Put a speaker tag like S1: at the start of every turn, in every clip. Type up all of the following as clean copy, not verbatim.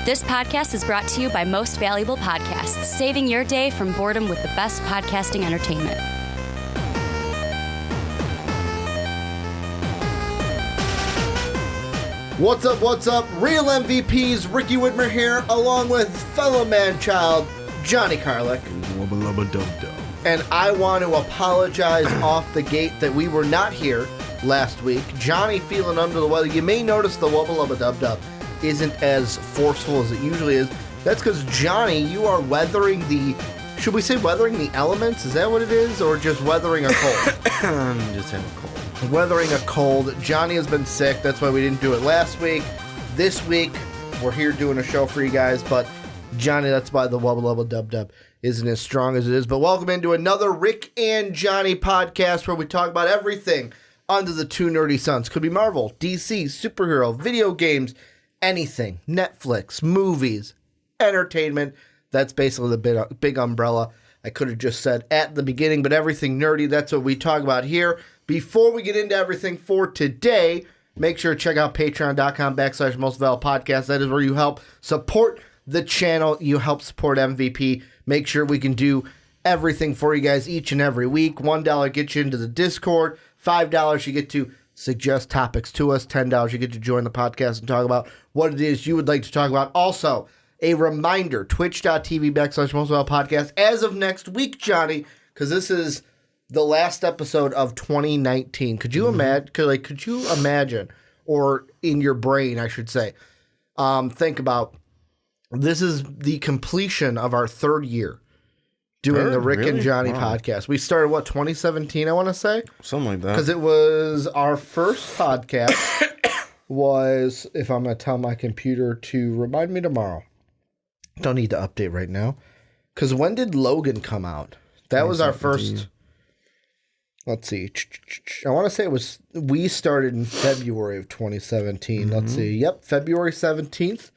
S1: This podcast is brought to you by Most Valuable Podcasts, saving your day from boredom with the best podcasting entertainment.
S2: What's up? Real MVPs, Ricky Widmer here, along with fellow Manchild, Johnny Karlic.
S3: Wubba lubba dub dub.
S2: And I want to apologize off the gate that we were not here last week. Johnny feeling under the weather. You may notice the wubba lubba dub dub isn't as forceful as it usually is. That's because, Johnny, you are weathering the... Should we say weathering the elements? Is that what it is? Or just weathering a cold?
S3: Just have a cold.
S2: Weathering a cold. Johnny has been sick. That's why we didn't do it last week. This week, we're here doing a show for you guys. But, Johnny, that's why the wubba lubba dub dub isn't as strong as it is. But welcome into another Rick and Johnny podcast where we talk about everything under the two nerdy suns. Could be Marvel, DC, superhero, video games, anything. Netflix, movies, entertainment. That's basically the big umbrella I could have just said at the beginning. But everything nerdy, that's what we talk about here. Before we get into everything for today, make sure to check out patreon.com/mostvaluablepodcast. That is where you help support the channel. You help support MVP. Make sure we can do everything for you guys each and every week. $1 gets you into the Discord. $5 you get to suggest topics to us. $10 you get to join the podcast and talk about what it is you would like to talk about. Also, a reminder, twitch.tv/mostvaluablepodcast as of next week, Johnny, because this is the last episode of 2019. Could you imagine? Could you imagine, or in your brain, I should say, think about this is the completion of our third year doing the Rick and Johnny podcast. We started 2017, I want to say,
S3: something like that,
S2: because it was our first podcast. Was, if I'm going to tell my computer to remind me tomorrow. Don't need to update right now, because when did Logan come out? That was our first. Let's see. I want to say we started in February of 2017. Mm-hmm. Let's see. Yep, February 17th.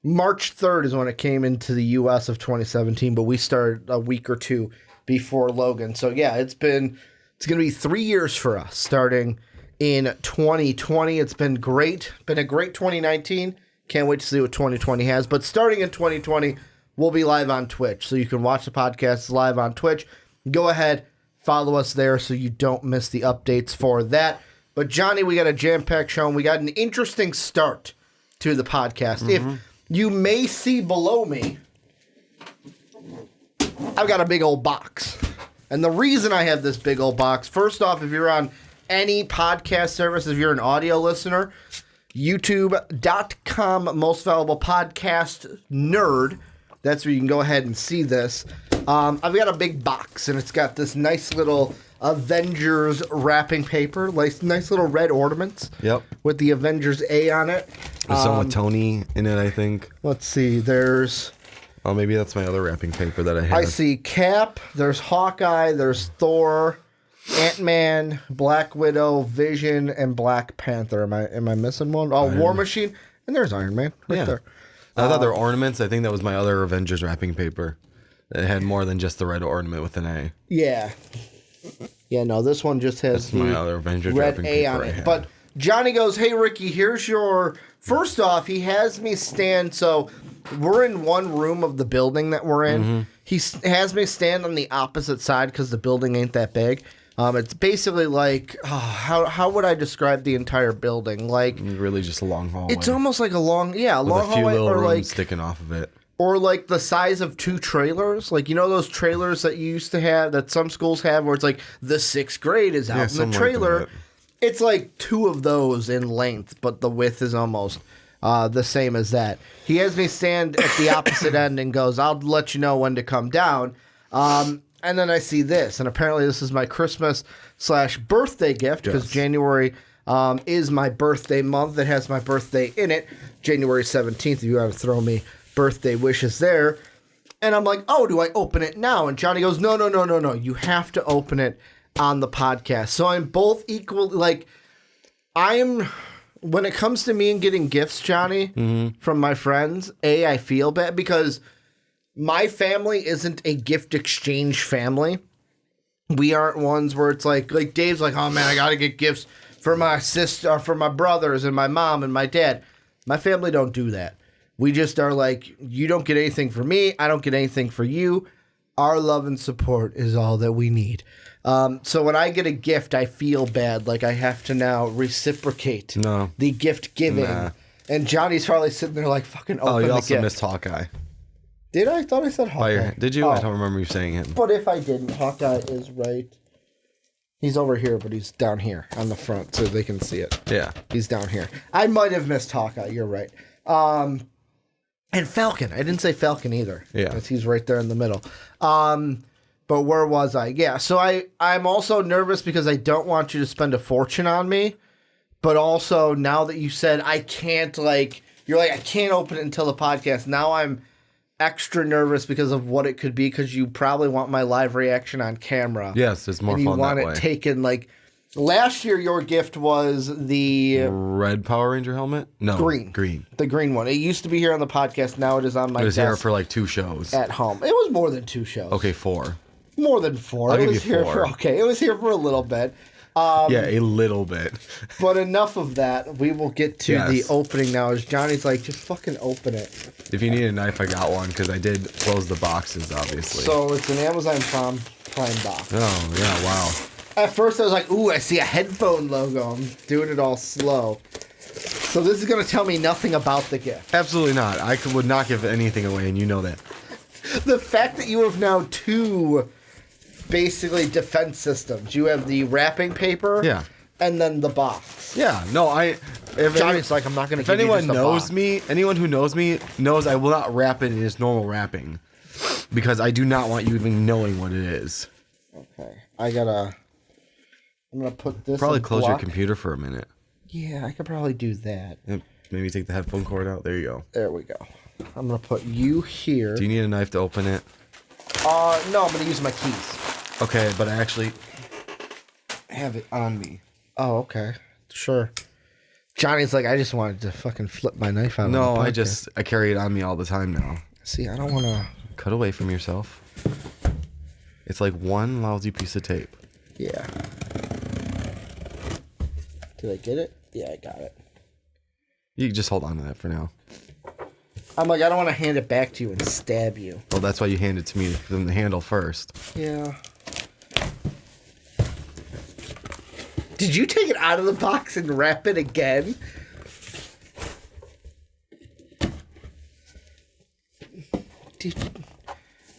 S2: March 3rd is when it came into the U.S. of 2017, but we started a week or two before Logan. So, yeah, it's going to be 3 years for us starting in 2020. It's been great. Been a great 2019. Can't wait to see what 2020 has. But starting in 2020, we'll be live on Twitch. So you can watch the podcast live on Twitch. Go ahead. Follow us there so you don't miss the updates for that. But, Johnny, we got a jam-packed show, and we got an interesting start to the podcast. Mm-hmm. If you may see below me, I've got a big old box. And the reason I have this big old box, first off, if you're on any podcast service, if you're an audio listener, youtube.com, most valuable podcast nerd. That's where you can go ahead and see this. I've got a big box, and it's got this nice little Avengers wrapping paper, nice little red ornaments.
S3: Yep.
S2: With the Avengers A on it.
S3: There's some with Tony in it, I think.
S2: Let's see. There's...
S3: Oh, maybe that's my other wrapping paper that I have.
S2: I see Cap. There's Hawkeye. There's Thor, Ant-Man, Black Widow, Vision, and Black Panther. Am I missing one? Oh, War Machine. And there's Iron Man right there.
S3: I thought they were ornaments. I think that was my other Avengers wrapping paper. It had more than just the red ornament with an A.
S2: Yeah. Yeah, no, this one just has
S3: That's my other Avengers
S2: red
S3: wrapping
S2: A
S3: paper
S2: on it. But Johnny goes, hey, Ricky, here's your... First off, he has me stand... So we're in one room of the building that we're in. Mm-hmm. He has me stand on the opposite side because the building ain't that big. It's basically like... how would I describe the entire building? Like...
S3: Really just a long hallway.
S2: It's almost like a long... Yeah, a
S3: with
S2: long
S3: a few
S2: hallway.
S3: little
S2: Or
S3: rooms
S2: like
S3: sticking off of it.
S2: Or like the size of two trailers. Like, you know those trailers that you used to have, that some schools have, where it's like the 6th grade is out in the trailer. Like it's like two of those in length, but the width is almost the same as that. He has me stand at the opposite end and goes, I'll let you know when to come down. And then I see this, and apparently this is my Christmas/birthday gift, because January is my birthday month. It has my birthday in it, January 17th, if you want to throw me birthday wishes there. And I'm like, oh, do I open it now? And Johnny goes, no. You have to open it on the podcast. So I'm both equally, like, when it comes to me and getting gifts, Johnny, from my friends, I feel bad because my family isn't a gift exchange family. We aren't ones where it's like Dave's like, oh man, I got to get gifts for my sister, for my brothers and my mom and my dad. My family don't do that. We just are like, you don't get anything for me. I don't get anything for you. Our love and support is all that we need. So when I get a gift, I feel bad. Like I have to now reciprocate the gift giving. Nah. And Johnny's probably sitting there like, fucking open the gift. Oh, you also
S3: missed Hawkeye.
S2: Did I? I thought I said Hawkeye.
S3: Did you? I don't remember you saying it.
S2: But if I didn't, Hawkeye is right. He's over here, but he's down here on the front so they can see it. Yeah. He's down here. I might have missed Hawkeye. You're right. And Falcon. I didn't say Falcon either. Yeah. He's right there in the middle. But where was I? Yeah. So I'm also nervous because I don't want you to spend a fortune on me. But also, now that you said I can't, you're like, I can't open it until the podcast. Now I'm extra nervous because of what it could be, because you probably want my live reaction on camera.
S3: Yes, it's more fun that way.
S2: And you want it taken, last year your gift was the...
S3: Red Power Ranger helmet? No.
S2: Green. The green one. It used to be here on the podcast. Now it is on my desk.
S3: It was here for 2 shows.
S2: At home. It was more than 2 shows.
S3: Okay, 4.
S2: More than 4.
S3: It was here 4.
S2: It was here for a little bit.
S3: Yeah, a little bit.
S2: But enough of that. We will get to the opening now. As Johnny's like, just fucking open it.
S3: If you need a knife, I got one, because I did close the boxes, obviously.
S2: So it's an Amazon Prime box.
S3: Oh, yeah, wow.
S2: At first I was like, ooh, I see a headphone logo. I'm doing it all slow. So this is going to tell me nothing about the gift.
S3: Absolutely not. I would not give anything away, and you know that.
S2: The fact that you have now 2... basically defense systems. You have the wrapping paper, and then the box.
S3: Yeah, no,
S2: Johnny's like, I'm not going to.
S3: If anyone knows me, anyone who knows me knows I will not wrap it in its normal wrapping, because I do not want you even knowing what it is.
S2: Okay, I'm gonna put this.
S3: Probably close your computer for a minute.
S2: Yeah, I could probably do that.
S3: Maybe take the headphone cord out. There you go.
S2: There we go. I'm gonna put you here.
S3: Do you need a knife to open it?
S2: No, I'm gonna use my keys.
S3: Okay, but I actually have it on me.
S2: Oh, okay. Sure. Johnny's like, I just wanted to fucking flip my knife out.
S3: No, I carry it on me all the time now.
S2: See, I don't want to...
S3: Cut away from yourself. It's like one lousy piece of tape.
S2: Yeah. Did I get it? Yeah, I got it.
S3: You can just hold on to that for now.
S2: I'm like, I don't want to hand it back to you and stab you.
S3: Well, that's why you hand it to me from the handle first.
S2: Yeah. Did you take it out of the box and wrap it again?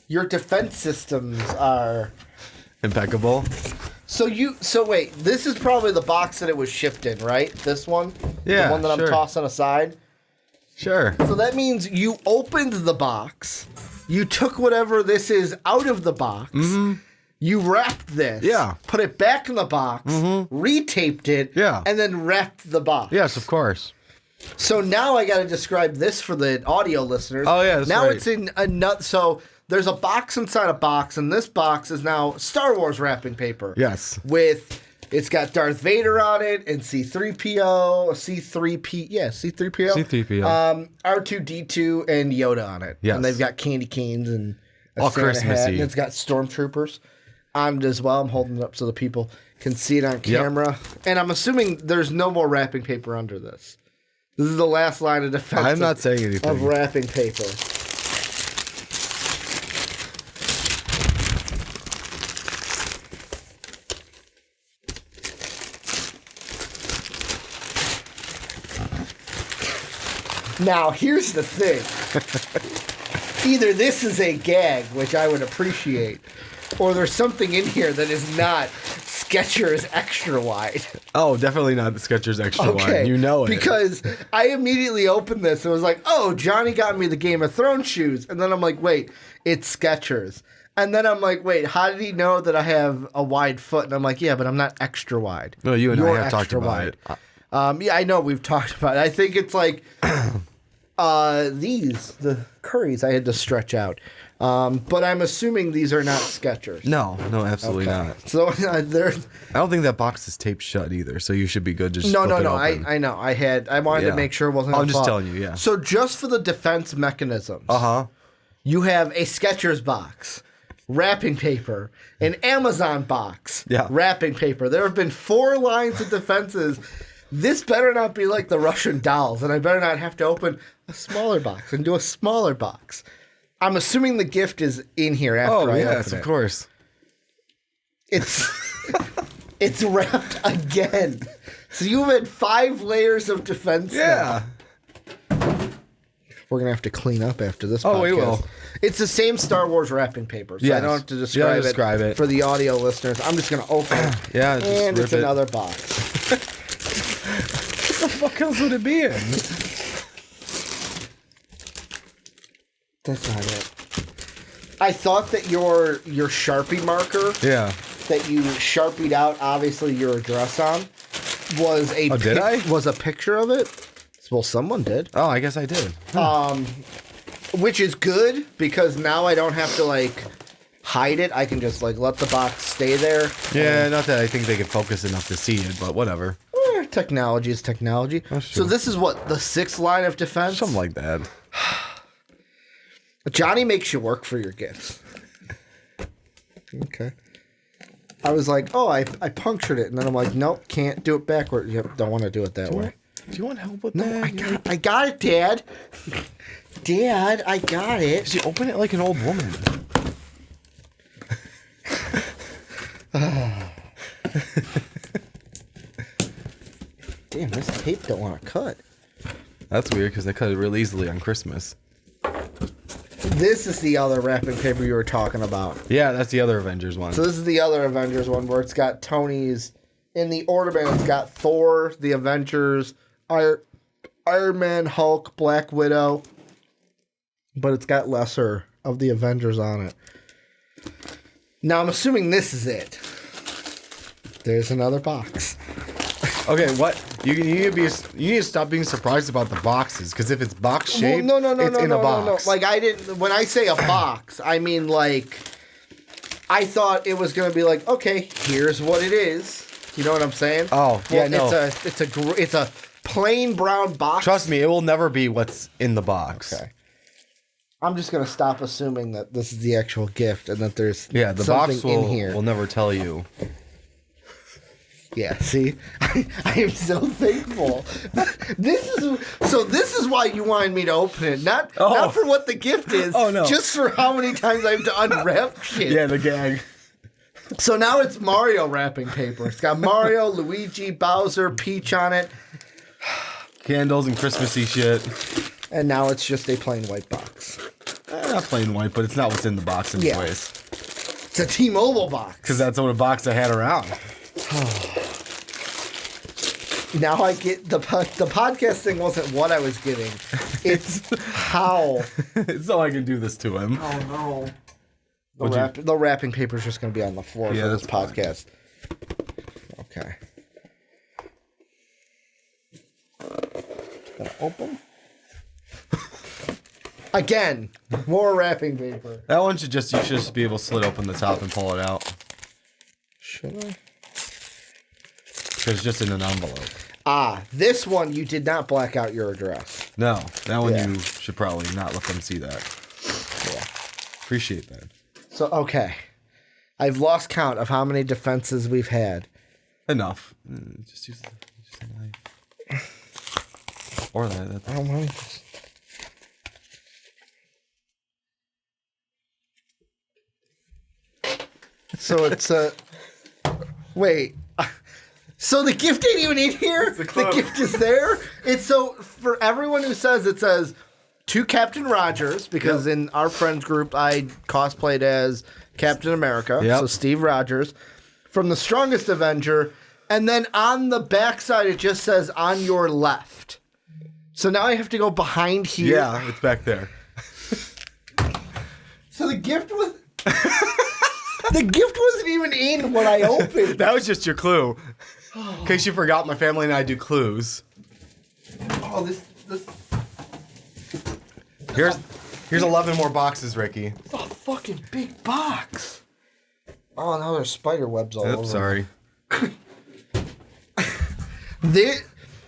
S2: Your defense systems are...
S3: impeccable.
S2: So wait, this is probably the box that it was shipped in, right? This one?
S3: Yeah,
S2: the one that I'm tossing aside?
S3: Sure.
S2: So that means you opened the box, you took whatever this is out of the box, you wrapped this, put it back in the box, retaped it, and then wrapped the box.
S3: Yes, of course.
S2: So now I got to describe this for the audio listeners.
S3: Oh, yeah, that's
S2: now
S3: right.
S2: It's in another... So there's a box inside a box, and this box is now Star Wars wrapping paper.
S3: Yes.
S2: It's got Darth Vader on it, and C-3PO, C-3P... Yeah, C-3PO.
S3: C-3PO.
S2: R2-D2, and Yoda on it.
S3: Yes.
S2: And they've got candy canes and a
S3: all
S2: Santa
S3: Christmassy.
S2: hat, and it's got stormtroopers on it as well. I'm holding it up so the people can see it on camera. Yep. And I'm assuming there's no more wrapping paper under this. This is the last line of defense.
S3: I'm not saying anything.
S2: Of wrapping paper. Now, here's the thing. Either this is a gag, which I would appreciate, or there's something in here that is not Skechers extra wide.
S3: Oh, definitely not the Skechers extra wide. You know it.
S2: Because I immediately opened this and was like, oh, Johnny got me the Game of Thrones shoes. And then I'm like, wait, it's Skechers. And then I'm like, wait, how did he know that I have a wide foot? And I'm like, yeah, but I'm not extra wide.
S3: No, you and I have talked about it.
S2: Yeah, I know we've talked about it. I think it's like the Currys I had to stretch out. But I'm assuming these are not Skechers.
S3: No, absolutely not.
S2: So
S3: I don't think that box is taped shut either, so you should be good. Just
S2: no. I know. I wanted to make sure it wasn't.
S3: I'm just telling you. Yeah.
S2: So just for the defense mechanisms, you have a Skechers box, wrapping paper, an Amazon box, wrapping paper. There have been 4 lines of defenses. This better not be like the Russian dolls, and I better not have to open a smaller box and do a smaller box. I'm assuming the gift is in here after I open it. Oh, yes,
S3: of course.
S2: It's wrapped again. So you've had 5 layers of defense now. We're going to have to clean up after this podcast.
S3: Oh, we will.
S2: It's the same Star Wars wrapping paper, so I don't have to describe it for the audio listeners. I'm just going to open it.
S3: Yeah, just
S2: and
S3: rip
S2: it's another box.
S3: What the fuck else would it be in?
S2: That's not it. I thought that your Sharpie marker that you Sharpied out, obviously, your address on, was a was a picture of it. Well, someone did.
S3: Oh, I guess I did.
S2: Which is good, because now I don't have to, like, hide it. I can just, like, let the box stay there.
S3: Yeah, not that I think they can focus enough to see it, but whatever.
S2: Technology is technology. So this is what, the 6th line of defense?
S3: Something like that.
S2: Johnny makes you work for your gifts. Okay. I was like, oh, I punctured it. And then I'm like, nope, can't do it backward. Yep, don't want to do it that way.
S3: Do you want help with that?
S2: I got it, Dad. Dad, I got it.
S3: Did you open it like an old woman?
S2: Damn, this tape don't want to cut.
S3: That's weird, because they cut it real easily on Christmas.
S2: This is the other wrapping paper you were talking about.
S3: Yeah, that's the other Avengers one.
S2: So this is the other Avengers one where it's got Tony's... In the order band, it's got Thor, the Avengers, Iron Man, Hulk, Black Widow. But it's got lesser of the Avengers on it. Now, I'm assuming this is it. There's another box.
S3: Okay, what? You need to stop being surprised about the boxes, because if it's box shaped, it's in a box.
S2: Like, I didn't... When I say a box, I mean, like... I thought it was going to be like, okay, here's what it is. You know what I'm saying?
S3: Oh, yeah, no.
S2: It's a plain brown box.
S3: Trust me, it will never be what's in the box.
S2: Okay. I'm just going to stop assuming that this is the actual gift and that there's
S3: the
S2: something
S3: box
S2: in here.
S3: will never tell you.
S2: Yeah, see? I am so thankful. This is why you wanted me to open it. Not for what the gift is.
S3: Oh, no.
S2: Just for how many times I have to unwrap shit.
S3: Yeah, the gag.
S2: So now it's Mario wrapping paper. It's got Mario, Luigi, Bowser, Peach on it.
S3: Candles and Christmassy shit.
S2: And now it's just a plain white box.
S3: Not plain white, but it's not what's in the box anyways.
S2: Yeah. It's a T-Mobile box.
S3: Because that's what a box I had around.
S2: Now I get the podcast thing wasn't what I was getting. It's how.
S3: So I can do this to him.
S2: Oh, no. The wrapping paper is just going to be on the floor for this podcast. Okay. Gonna open. Again, more wrapping paper.
S3: That one you should just be able to slit open the top and pull it out.
S2: Should I?
S3: Because it's just in an envelope.
S2: This one you did not black out your address.
S3: No, that one you should probably not let them see that.
S2: Yeah.
S3: Appreciate that.
S2: So, okay. I've lost count of how many defenses we've had.
S3: Enough. Just use a knife. Or that.
S2: I don't mind. So it's wait. So the gift ain't even in here? The gift is there? It's so, for everyone who says, it says, to Captain Rogers, because in our friends group, I cosplayed as Captain America. So Steve Rogers. From the Strongest Avenger. And then on the backside, it just says, on your left. So now I have to go behind here.
S3: Yeah, it's back there.
S2: So the gift was... The gift wasn't even in when I opened.
S3: That was just your clue. In case you forgot, my family and I do clues.
S2: Oh, this...
S3: Here's 11 more boxes, Ricky.
S2: It's a fucking big box. Oh, now there's spider webs all over.
S3: Sorry.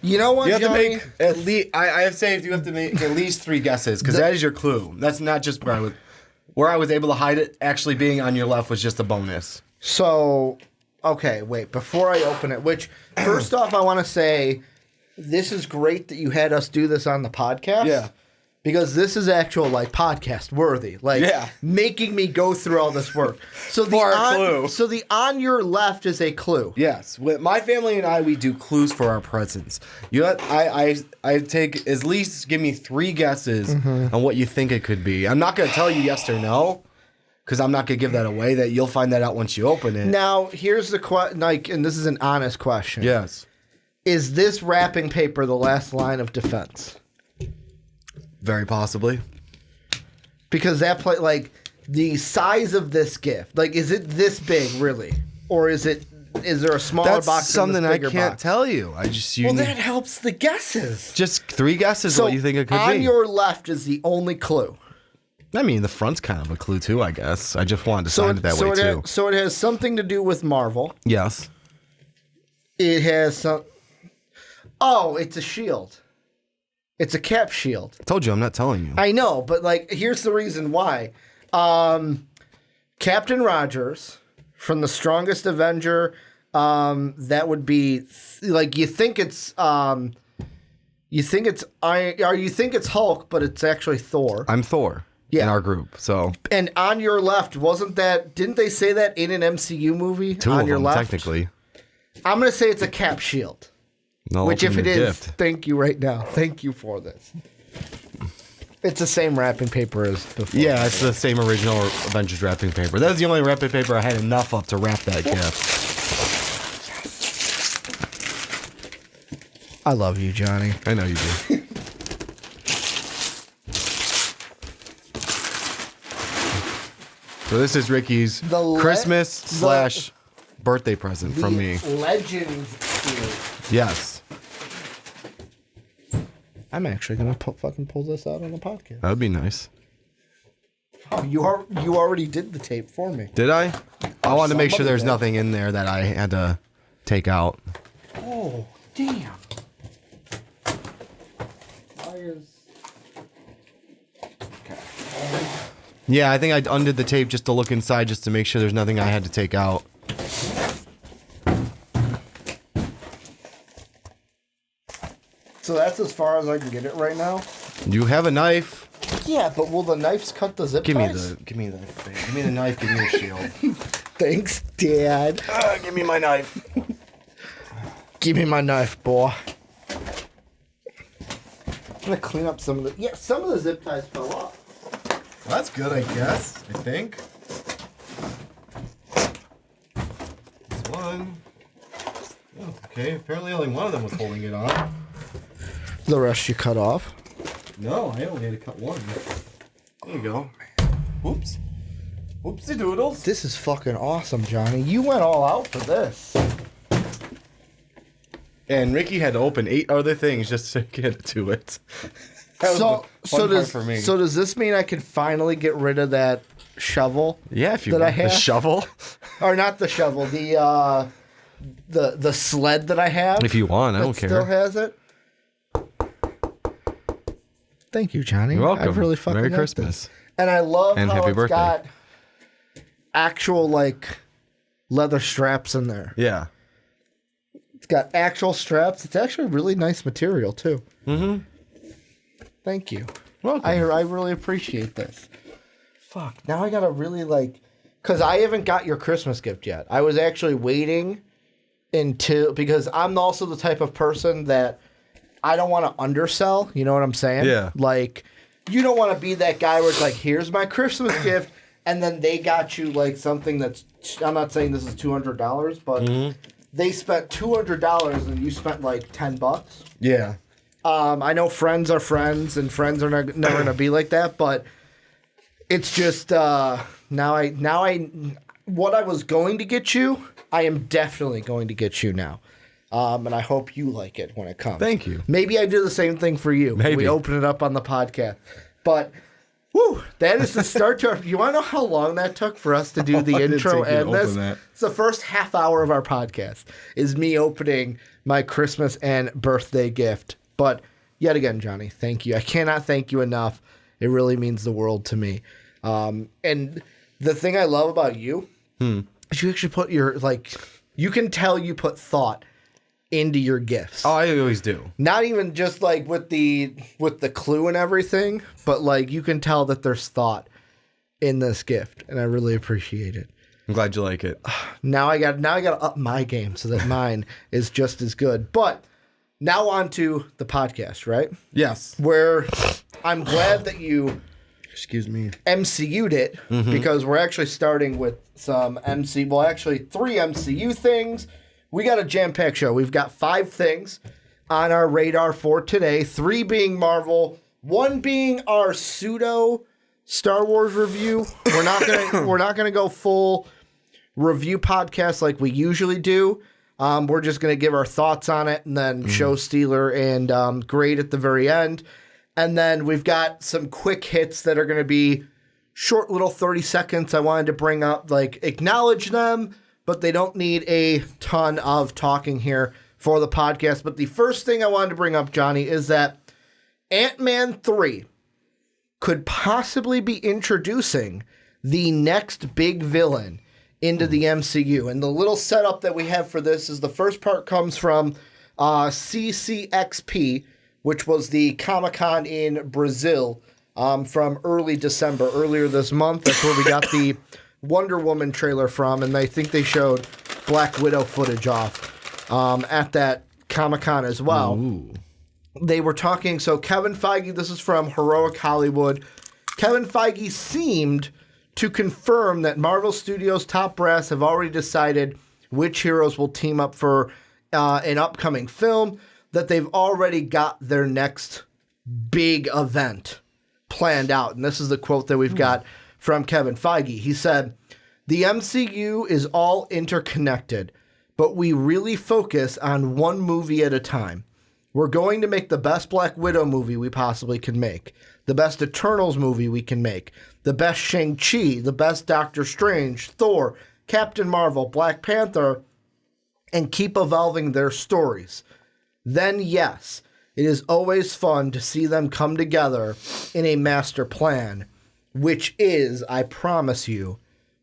S2: You know what,
S3: you have
S2: Johnny?
S3: to make at least. I have saved. You have to make at least 3 guesses because that is your clue. That's not just where I was able to hide it. Actually, being on your left was just a bonus.
S2: So, okay, wait. Before I open it, which first off, I want to say this is great that you had us do this on the podcast.
S3: Yeah.
S2: Because this is actual, like, podcast worthy. Like, making me go through all this work. So
S3: clue.
S2: So the on your left is a clue.
S3: Yes. With my family and I, we do clues for our presents. I take at least give me 3 guesses on what you think it could be. I'm not going to tell you yes or no, because I'm not going to give that away. That you'll find that out once you open it.
S2: Now, here's the question, like, and this is an honest question.
S3: Yes.
S2: Is this wrapping paper the last line of defense?
S3: Very possibly.
S2: Because like the size of this gift, like, is it this big really, or is there a smaller
S3: That's
S2: box?
S3: Something
S2: in this bigger
S3: I can't
S2: box?
S3: tell you.
S2: That helps the guesses.
S3: Just 3 guesses.
S2: So
S3: what you think it could be.
S2: On your left is the only clue.
S3: I mean, the front's kind of a clue too, I guess. I just wanted to sign it that way too.
S2: So it has something to do with Marvel.
S3: Yes.
S2: It has some. Oh, it's a shield. It's a cap shield.
S3: I told you, I'm not telling you.
S2: I know, but like, here's the reason why. Captain Rogers from The Strongest Avenger. That would be like, you think it's Hulk, but it's actually Thor.
S3: I'm Thor. In our group, so.
S2: And on your left, didn't they say that in an MCU movie?
S3: 2
S2: on
S3: of
S2: your
S3: them,
S2: left?
S3: technically.
S2: I'm going to say it's a cap shield.
S3: No,
S2: which, if it is,
S3: gift.
S2: thank you right now. Thank you for this. It's the same wrapping paper as before.
S3: Yeah, it's the same original Avengers wrapping paper. That was the only wrapping paper I had enough of to wrap that gift.
S2: I love you, Johnny.
S3: I know you do. So this is Ricky's Christmas / birthday present from me.
S2: Legends here.
S3: Yes.
S2: I'm actually going to fucking pull this out on the podcast.
S3: That would be nice.
S2: Oh, you already did the tape for me.
S3: Did I? I wanted to make sure there's
S2: did.
S3: nothing in there that I had to take out.
S2: Oh, damn.
S3: Yeah, I think I undid the tape just to look inside just to make sure there's nothing I had to take out.
S2: So that's as far as I can get it right now?
S3: You have a knife.
S2: Yeah, but will the knives cut the zip ties?
S3: Give me the knife, give me your shield.
S2: Thanks, Dad.
S3: Give me my knife.
S2: Give me my knife, boy. I'm gonna clean up some of the... Yeah, some of the zip ties fell off.
S3: Well, that's good, I guess. I think. This one. Oh, okay, apparently only one of them was holding it on.
S2: The rest you cut off?
S3: No, I only had to cut one. There you go. Whoops. Whoopsie doodles.
S2: This is fucking awesome, Johnny. You went all out for this.
S3: And Ricky had to open 8 other things just to get to it.
S2: So does this mean I can finally get rid of that shovel?
S3: Yeah, if you
S2: that
S3: want
S2: I have?
S3: the shovel.
S2: Or not the shovel, the sled that I have.
S3: If you want, I don't care.
S2: Still has it. Thank you, Johnny.
S3: You're welcome.
S2: I really fucking
S3: Merry
S2: like
S3: Christmas.
S2: this. And I love
S3: and
S2: how
S3: happy
S2: it's
S3: birthday.
S2: got actual like leather straps in there.
S3: Yeah.
S2: It's got actual straps. It's actually really nice material too.
S3: Mm-hmm.
S2: Thank you.
S3: Welcome.
S2: I really appreciate this. Fuck. Now I gotta really like, because I haven't got your Christmas gift yet. I was actually waiting because I'm also the type of person that I don't want to undersell. You know what I'm saying?
S3: Yeah.
S2: Like, you don't want to be that guy where it's like, here's my Christmas gift, and then they got you like something that's, I'm not saying this is $200, but they spent $200 and you spent like $10.
S3: Yeah.
S2: I know friends are friends and friends are never going to be like that, but it's just now what I was going to get you, I am definitely going to get you now. And I hope you like it when it comes.
S3: Thank you.
S2: Maybe I do the same thing for you.
S3: Maybe.
S2: We open it up on the podcast. But, whew, that is the start to our... You want to know how long that took for us to do the intro and this? It's the first half hour of our podcast is me opening my Christmas and birthday gift. But, yet again, Johnny, thank you. I cannot thank you enough. It really means the world to me. And the thing I love about you is you actually put your, like... You can tell you put thought into your gifts.
S3: Oh, I always do.
S2: Not even just like with the clue and everything, but like you can tell that there's thought in this gift, and I really appreciate it.
S3: I'm glad you like it.
S2: Now I got to up my game so that mine is just as good. But now on to the podcast, right?
S3: Yes.
S2: Where I'm glad that you MCU'd it, because we're actually starting with some three MCU things. We got a jam-packed show. We've got 5 things on our radar for today. 3 being Marvel, 1 being our pseudo Star Wars review. We're not gonna go full review podcast like we usually do. We're just gonna give our thoughts on it and then show stealer and grade at the very end. And then we've got some quick hits that are gonna be short little 30 seconds. I wanted to bring up, like, acknowledge them, but they don't need a ton of talking here for the podcast. But the first thing I wanted to bring up, Johnny, is that Ant-Man 3 could possibly be introducing the next big villain into the MCU. And the little setup that we have for this is the first part comes from CCXP, which was the Comic-Con in Brazil from earlier this month. That's where we got the Wonder Woman trailer from, and I think they showed Black Widow footage off at that Comic-Con as well. Ooh. They were talking, so Kevin Feige, this is from Heroic Hollywood, Kevin Feige seemed to confirm that Marvel Studios' top brass have already decided which heroes will team up for an upcoming film, that they've already got their next big event planned out. And this is the quote that we've got from Kevin Feige. He said, "The MCU is all interconnected, but we really focus on one movie at a time. We're going to make the best Black Widow movie we possibly can make, the best Eternals movie we can make, the best Shang-Chi, the best Doctor Strange, Thor, Captain Marvel, Black Panther, and keep evolving their stories. Then, yes, it is always fun to see them come together in a master plan, which is, I promise you,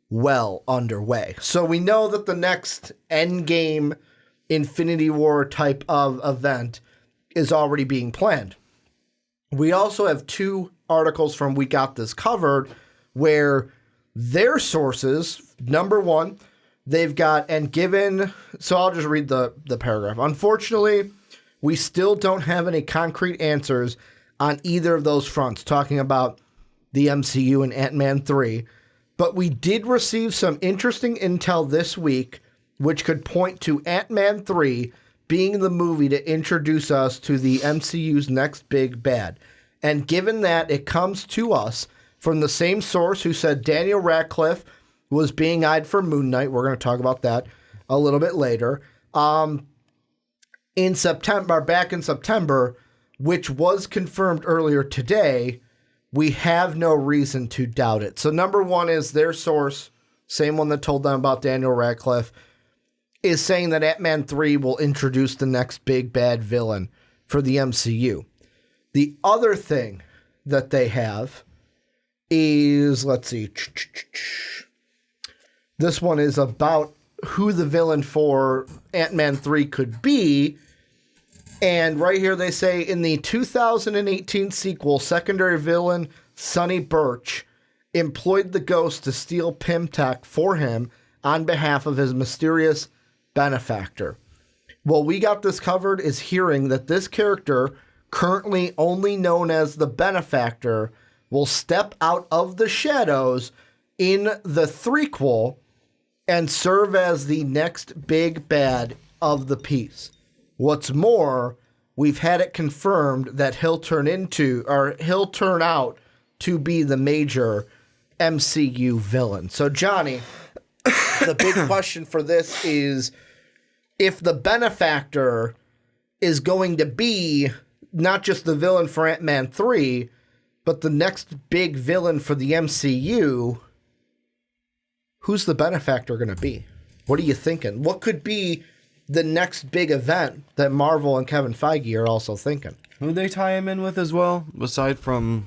S2: well underway." So we know that the next Endgame Infinity War type of event is already being planned. We also have 2 articles from We Got This Covered where their sources, number 1, they've got, and given, so I'll just read the paragraph. "Unfortunately, we still don't have any concrete answers on either of those fronts," talking about the MCU and Ant-Man 3, "but we did receive some interesting intel this week, which could point to Ant-Man 3 being the movie to introduce us to the MCU's next big bad. And given that it comes to us from the same source who said Daniel Radcliffe was being eyed for Moon Knight," we're going to talk about that a little bit later, in September, back in September, which was confirmed earlier today, we have no reason to doubt it. So number 1 is their source, same one that told them about Daniel Radcliffe, is saying that Ant-Man 3 will introduce the next big bad villain for the MCU. The other thing that they have is, let's see, this one is about who the villain for Ant-Man 3 could be. And right here they say, in the 2018 sequel, secondary villain Sonny Birch employed the Ghost to steal Pym Tech for him on behalf of his mysterious benefactor. Well, We Got This Covered is hearing that this character, currently only known as the Benefactor, will step out of the shadows in the threequel and serve as the next big bad of the piece. What's more, we've had it confirmed that he'll turn out to be the major MCU villain. So, Johnny, the big question for this is, if the Benefactor is going to be not just the villain for Ant-Man 3, but the next big villain for the MCU, who's the Benefactor going to be? What are you thinking? What could be the next big event that Marvel and Kevin Feige are also thinking?
S3: Who'd they tie him in with as well, aside from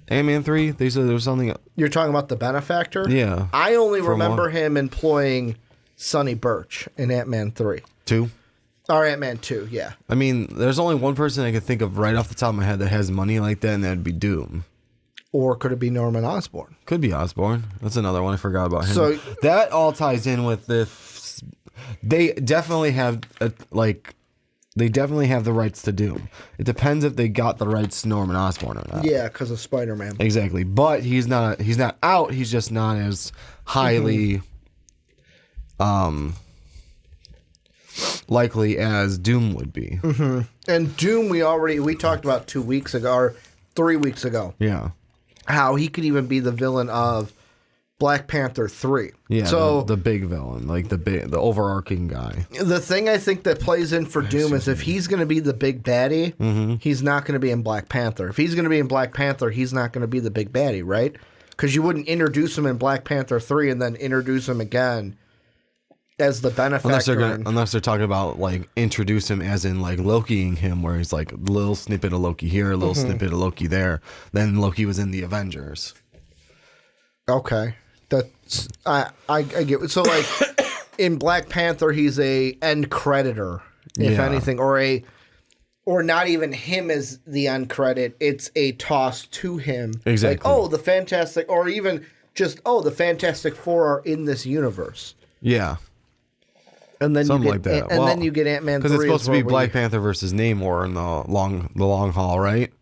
S3: Ant-Man 3? They said there was something...
S2: You're talking about the Benefactor?
S3: Yeah.
S2: I only remember him employing Sonny Birch in Ant-Man 3.
S3: 2?
S2: Or Ant-Man 2, yeah.
S3: I mean, there's only one person I can think of right off the top of my head that has money like that, and that'd be Doom.
S2: Or could it be Norman Osborn?
S3: Could be Osborn. That's another one. I forgot about him.
S2: So
S3: that all ties in with this. They definitely have they definitely have the rights to Doom. It depends if they got the rights to Norman Osborn or not.
S2: Yeah, because of Spider-Man.
S3: Exactly, but he's not out. He's just not as highly likely as Doom would be.
S2: Mm-hmm. And Doom, we talked about 2 weeks ago or 3 weeks ago.
S3: Yeah,
S2: how he could even be the villain of Black Panther 3.
S3: Yeah,
S2: so
S3: the big villain, like the overarching guy.
S2: The thing I think that plays in for Doom is if he's going to be the big baddie, he's not going to be in Black Panther. If he's going to be in Black Panther, he's not going to be the big baddie, right? Because you wouldn't introduce him in Black Panther 3 and then introduce him again as the benefactor.
S3: Unless they're talking about like introduce him as in like Lokiing him, where he's like a little snippet of Loki here, a little snippet of Loki there. Then Loki was in the Avengers.
S2: Okay. That's I get it. So like in Black Panther he's a end creditor, if anything, or not even him as the end credit, it's a toss to him.
S3: Exactly.
S2: Like, the Fantastic, or even just the Fantastic Four are in this universe.
S3: Yeah.
S2: And then
S3: something
S2: you
S3: like
S2: get,
S3: that.
S2: and then you get Ant-Man 3.
S3: Because it's supposed to be Black Panther versus Namor in the long haul, right?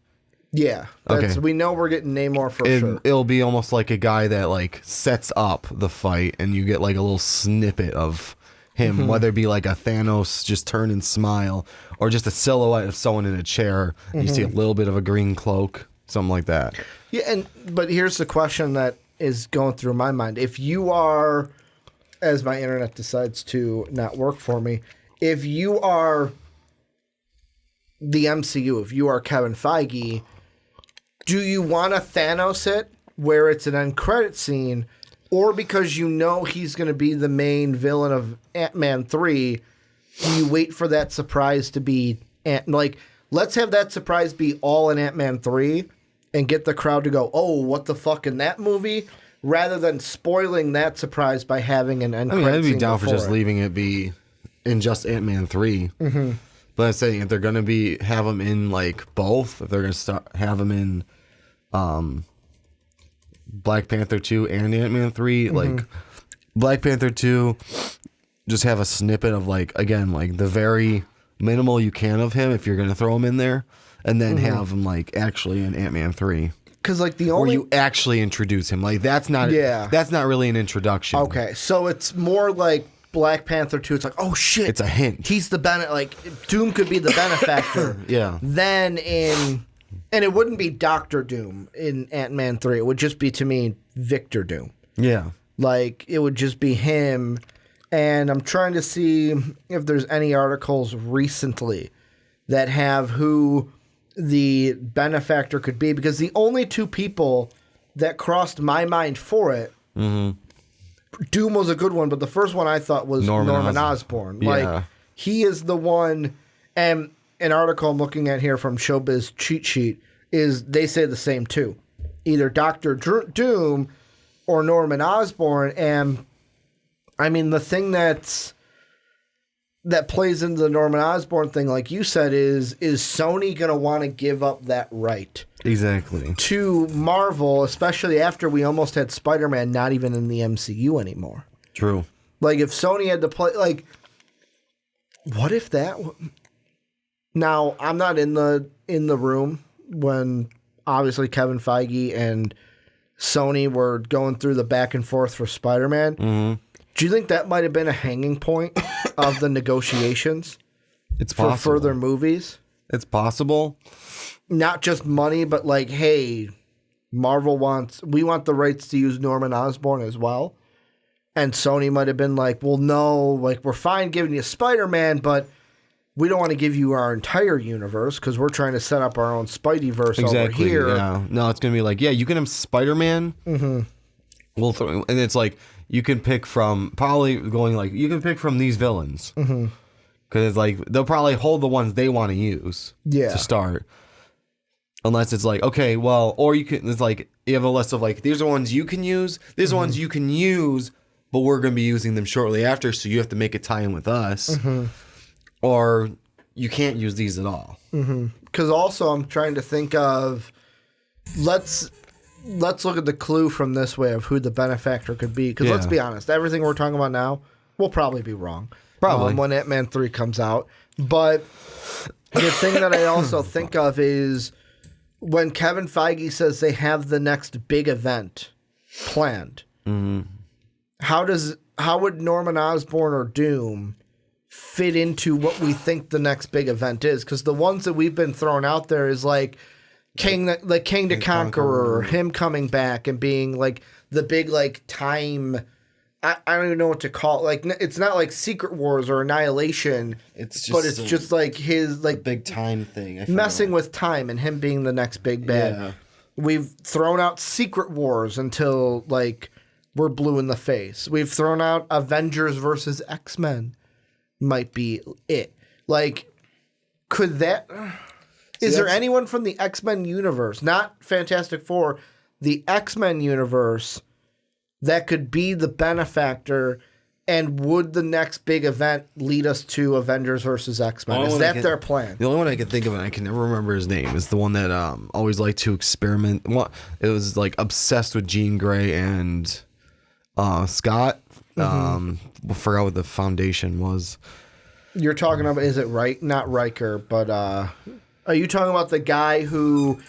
S2: Yeah.
S3: Okay.
S2: We know we're getting Namor for sure.
S3: It'll be almost like a guy that like sets up the fight, and you get like a little snippet of him, whether it be like a Thanos just turn and smile, or just a silhouette of someone in a chair. You see a little bit of a green cloak, something like that.
S2: Yeah, but here's the question that is going through my mind. If you are, as my internet decides to not work for me, if you are the MCU, if you are Kevin Feige, do you want to Thanos it where it's an end credit scene, or because you know he's going to be the main villain of Ant-Man 3, do you wait for that surprise to be let's have that surprise be all in Ant-Man 3 and get the crowd to go, oh, what the fuck in that movie? Rather than spoiling that surprise by having an end credit scene.
S3: I'd be down for just leaving it be in just Ant-Man 3. But I'm saying if they're going to have them in like both, if they're going to have them in Black Panther 2 and Ant-Man 3, like Black Panther 2, just have a snippet of like, again, like the very minimal you can of him if you're going to throw him in there, and then have him like actually in Ant-Man 3.
S2: Because like the only,
S3: or you actually introduce him, like that's not really an introduction.
S2: Okay, so it's more like Black Panther 2. It's like, oh shit,
S3: it's a hint.
S2: He's the Doom could be the benefactor.
S3: Yeah.
S2: Then and it wouldn't be Doctor Doom in Ant-Man 3. It would just be, to me, Victor Doom.
S3: Yeah.
S2: Like it would just be him. And I'm trying to see if there's any articles recently that have who the benefactor could be, because the only two people that crossed my mind for it, Doom was a good one, but the first one I thought was Norman Osborn.
S3: Yeah.
S2: Like he is the one, and an article I'm looking at here from Showbiz Cheat Sheet is they say the same too, either Dr. Doom or Norman Osborn. And I mean, the thing that plays into the Norman Osborn thing, like you said, is Sony going to want to give up that right?
S3: Exactly.
S2: To Marvel, especially after we almost had Spider-Man not even in the MCU anymore.
S3: True.
S2: Like, if Sony had to play, like, what if that... Now, I'm not in the room when, obviously, Kevin Feige and Sony were going through the back and forth for Spider-Man. Do you think that might have been a hanging point of the negotiations?
S3: It's
S2: for
S3: possible.
S2: Further movies?
S3: It's possible.
S2: Not just money, but like, hey, Marvel we want the rights to use Norman Osborn as well. And Sony might have been like, well, no, like, we're fine giving you Spider-Man, but we don't want to give you our entire universe because we're trying to set up our own Spideyverse over here.
S3: Yeah. No, it's going to be like, yeah, you can have Spider-Man. We'll throw, and it's like, you can pick from you can pick from these villains. Because it's like, they'll probably hold the ones they want to use to start. Unless it's like, okay, well, or it's like, you have a list of like, these are ones you can use, these are ones you can use, but we're going to be using them shortly after, so you have to make a tie-in with us. or you can't use these at all.
S2: Because also I'm trying to think of, let's look at the clue from this way of who the benefactor could be. Because let's be honest, everything we're talking about now will probably be wrong.
S3: Probably.
S2: When Ant-Man 3 comes out. But the thing that I also think of is when Kevin Feige says they have the next big event planned. How would Norman Osborn or Doom fit into what we think the next big event is? Because the ones that we've been thrown out there is like King the Conqueror, him coming back and being like the big like time. I don't even know what to call it. Like, it's not like Secret Wars or Annihilation. It's just like his like
S3: big time thing.
S2: Messing with time and him being the next big bad. Yeah. We've thrown out Secret Wars until like we're blue in the face. We've thrown out Avengers versus X-Men. Might be it. Like, could that... Is there anyone from the X-Men universe, not Fantastic Four, the X-Men universe, that could be the benefactor, and would the next big event lead us to Avengers versus X-Men? Is that their plan?
S3: The only one I can think of, and I can never remember his name, is the one that always liked to experiment. It was like obsessed with Jean Grey and Scott. Forgot what the foundation was. You're talking about,
S2: is it right? Not Riker, but are you talking about the guy who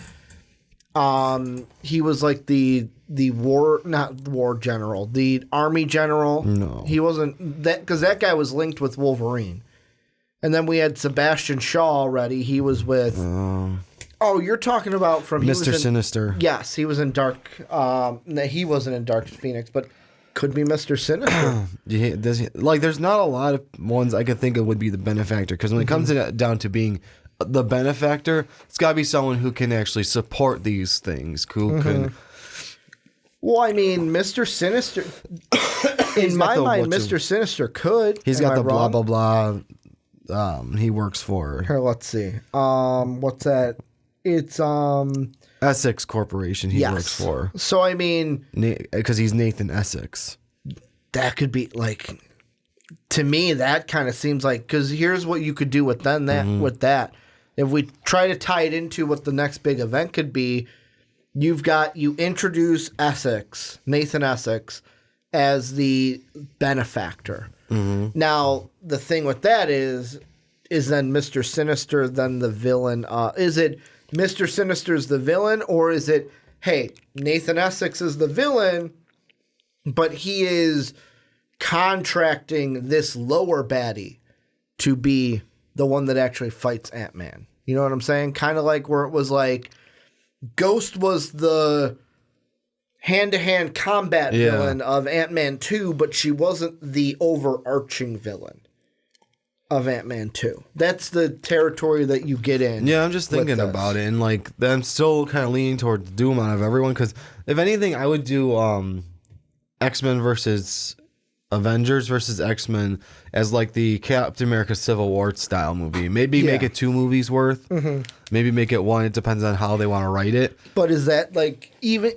S2: he was like the army general?
S3: No.
S2: He wasn't that, because that guy was linked with Wolverine. And then we had Sebastian Shaw already. He was with you're talking about from
S3: Mr. Sinister.
S2: Yes, he was in Dark he wasn't in Dark Phoenix, but could be Mr. Sinister.
S3: There's not a lot of ones I could think of would be the benefactor, because when it comes down to being the benefactor, it's got to be someone who can actually support these things. Who can?
S2: Well, I mean, Mr. Sinister. In my mind, Mr. Sinister could.
S3: He's got the blah blah blah. He works for.
S2: Here, let's see. What's that? It's
S3: Essex Corporation. He works for.
S2: So I mean,
S3: because he's Nathan Essex.
S2: That could be like. To me, that kind of seems like, because here's what you could do with with that. If we try to tie it into what the next big event could be, you introduce Nathan Essex, as the benefactor. Now, the thing with that is then Mr. Sinister then the villain? Is it Mr. Sinister's the villain, or is it, hey, Nathan Essex is the villain, but he is contracting this lower baddie to be the one that actually fights Ant-Man? You know what I'm saying? Kind of like where it was like Ghost was the hand-to-hand combat villain of Ant-Man 2, but she wasn't the overarching villain of Ant-Man 2. That's the territory that you get in.
S3: Yeah, I'm just thinking about it, and like I'm still kind of leaning towards Doom out of everyone, because if anything, I would do X-Men versus Avengers versus X-Men as like the Captain America Civil War style movie. Maybe make it 2 movies worth. Maybe make it 1. It depends on how they want to write it.
S2: But is that like even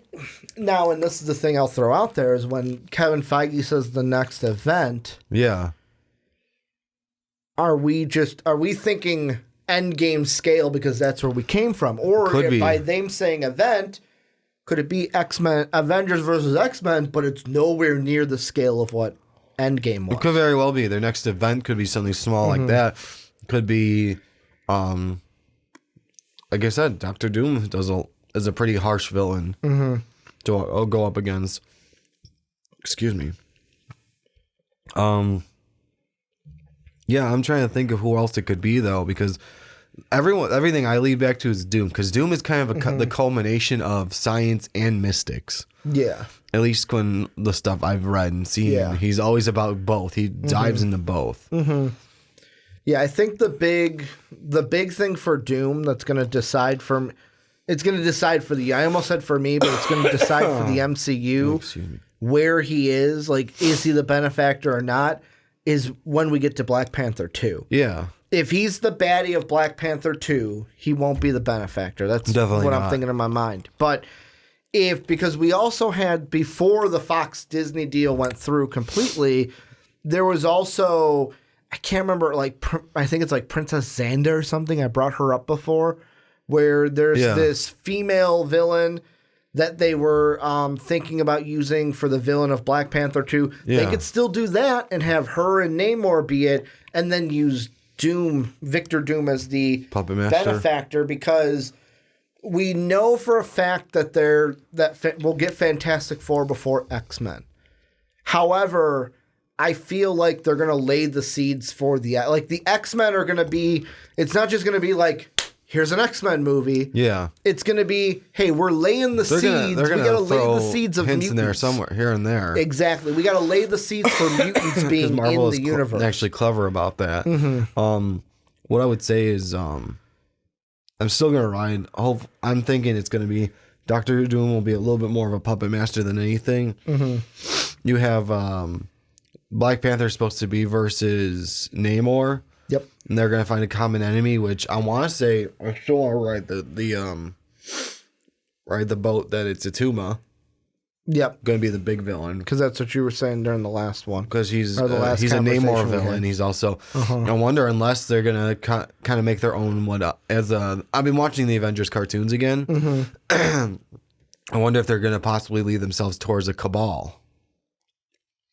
S2: now? And this is the thing I'll throw out there is when Kevin Feige says the next event.
S3: Yeah.
S2: Are we thinking Endgame scale because that's where we came from, or by them saying event? Could it be X-Men, Avengers versus X-Men, but it's nowhere near the scale of what Endgame was?
S3: It could very well be. Their next event could be something small like that. Could be, like I said, Doctor Doom is a pretty harsh villain to go up against. Excuse me. Yeah, I'm trying to think of who else it could be, though, because everything I lead back to is Doom, because Doom is kind of the culmination of science and mystics.
S2: Yeah.
S3: At least when the stuff I've read and seen, he's always about both. He dives into both.
S2: Yeah, I think the big thing for Doom that's going to decide it's going to decide for I almost said for me, but it's going to decide for the MCU where he is. Like, is he the benefactor or not? Is when we get to Black Panther 2.
S3: Yeah.
S2: If he's the baddie of Black Panther 2, he won't be the benefactor. That's definitely what I'm thinking in my mind. But because we also had, before the Fox Disney deal went through completely, there was also I can't remember, like, I think it's like Princess Xanda or something. I brought her up before, where there's this female villain that they were thinking about using for the villain of Black Panther 2. Yeah. They could still do that and have her and Namor be it, and then use Victor Doom as the
S3: puppet master
S2: benefactor, because we know for a fact that we'll get Fantastic Four before X-Men. However, I feel like they're going to lay the seeds for the X-Men are going to be, it's not just going to be like, here's an X-Men movie.
S3: Yeah.
S2: It's going to be, hey, we're laying the seeds. We got to lay the seeds of
S3: hints
S2: mutants.
S3: In there somewhere, here and there.
S2: Exactly. We got to lay the seeds for mutants being
S3: Marvel
S2: in the universe.
S3: Actually clever about that. Mm-hmm. What I would say is I'm still going to ride. I'm thinking it's going to be Doctor Doom will be a little bit more of a puppet master than anything. Mm-hmm. You have Black Panther supposed to be versus Namor.
S2: Yep.
S3: And they're going to find a common enemy, which I want to say, I still want to ride the boat that it's Atuma.
S2: Yep.
S3: Going to be the big villain.
S2: Because that's what you were saying during the last one.
S3: Because he's a Namor villain. He's also, I wonder, unless they're going to kind of make their own, I've been watching the Avengers cartoons again. Mm-hmm. I wonder if they're going to possibly lead themselves towards a cabal.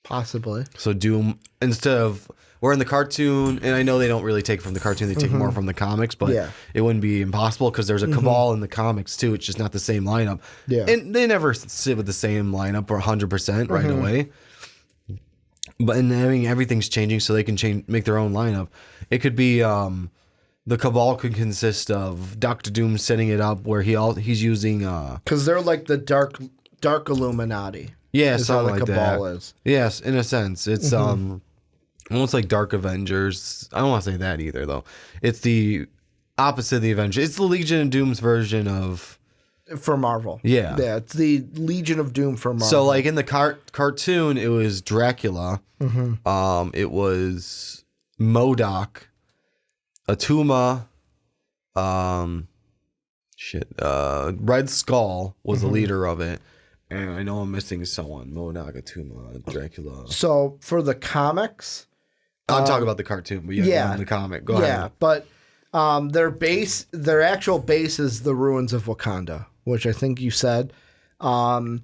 S2: Possibly.
S3: So Doom, instead of, we're in the cartoon, and I know they don't really take from the cartoon, they take more from the comics, but it wouldn't be impossible because there's a cabal in the comics too. It's just not the same lineup.
S2: Yeah.
S3: And they never sit with the same lineup or 100% right away. But in having everything's changing so they can make their own lineup. It could be the cabal could consist of Doctor Doom setting it up where he's using
S2: because they're like the dark Illuminati.
S3: Yeah, something like
S2: cabal
S3: that.
S2: Is.
S3: Yes, in a sense. It's almost like Dark Avengers. I don't want to say that either, though. It's the opposite of the Avengers. It's the Legion of Doom's version of...
S2: For Marvel.
S3: Yeah.
S2: Yeah, it's the Legion of Doom for Marvel.
S3: So, like, in the cartoon, it was Dracula. Mm-hmm. It was MODOK. Atuma. Red Skull was the leader of it. And I know I'm missing someone. MODOK, Atuma, Dracula.
S2: So, for the comics...
S3: I'm talking about the cartoon, but in the comic. Go ahead. Yeah,
S2: but their actual base is the ruins of Wakanda, which I think you said. But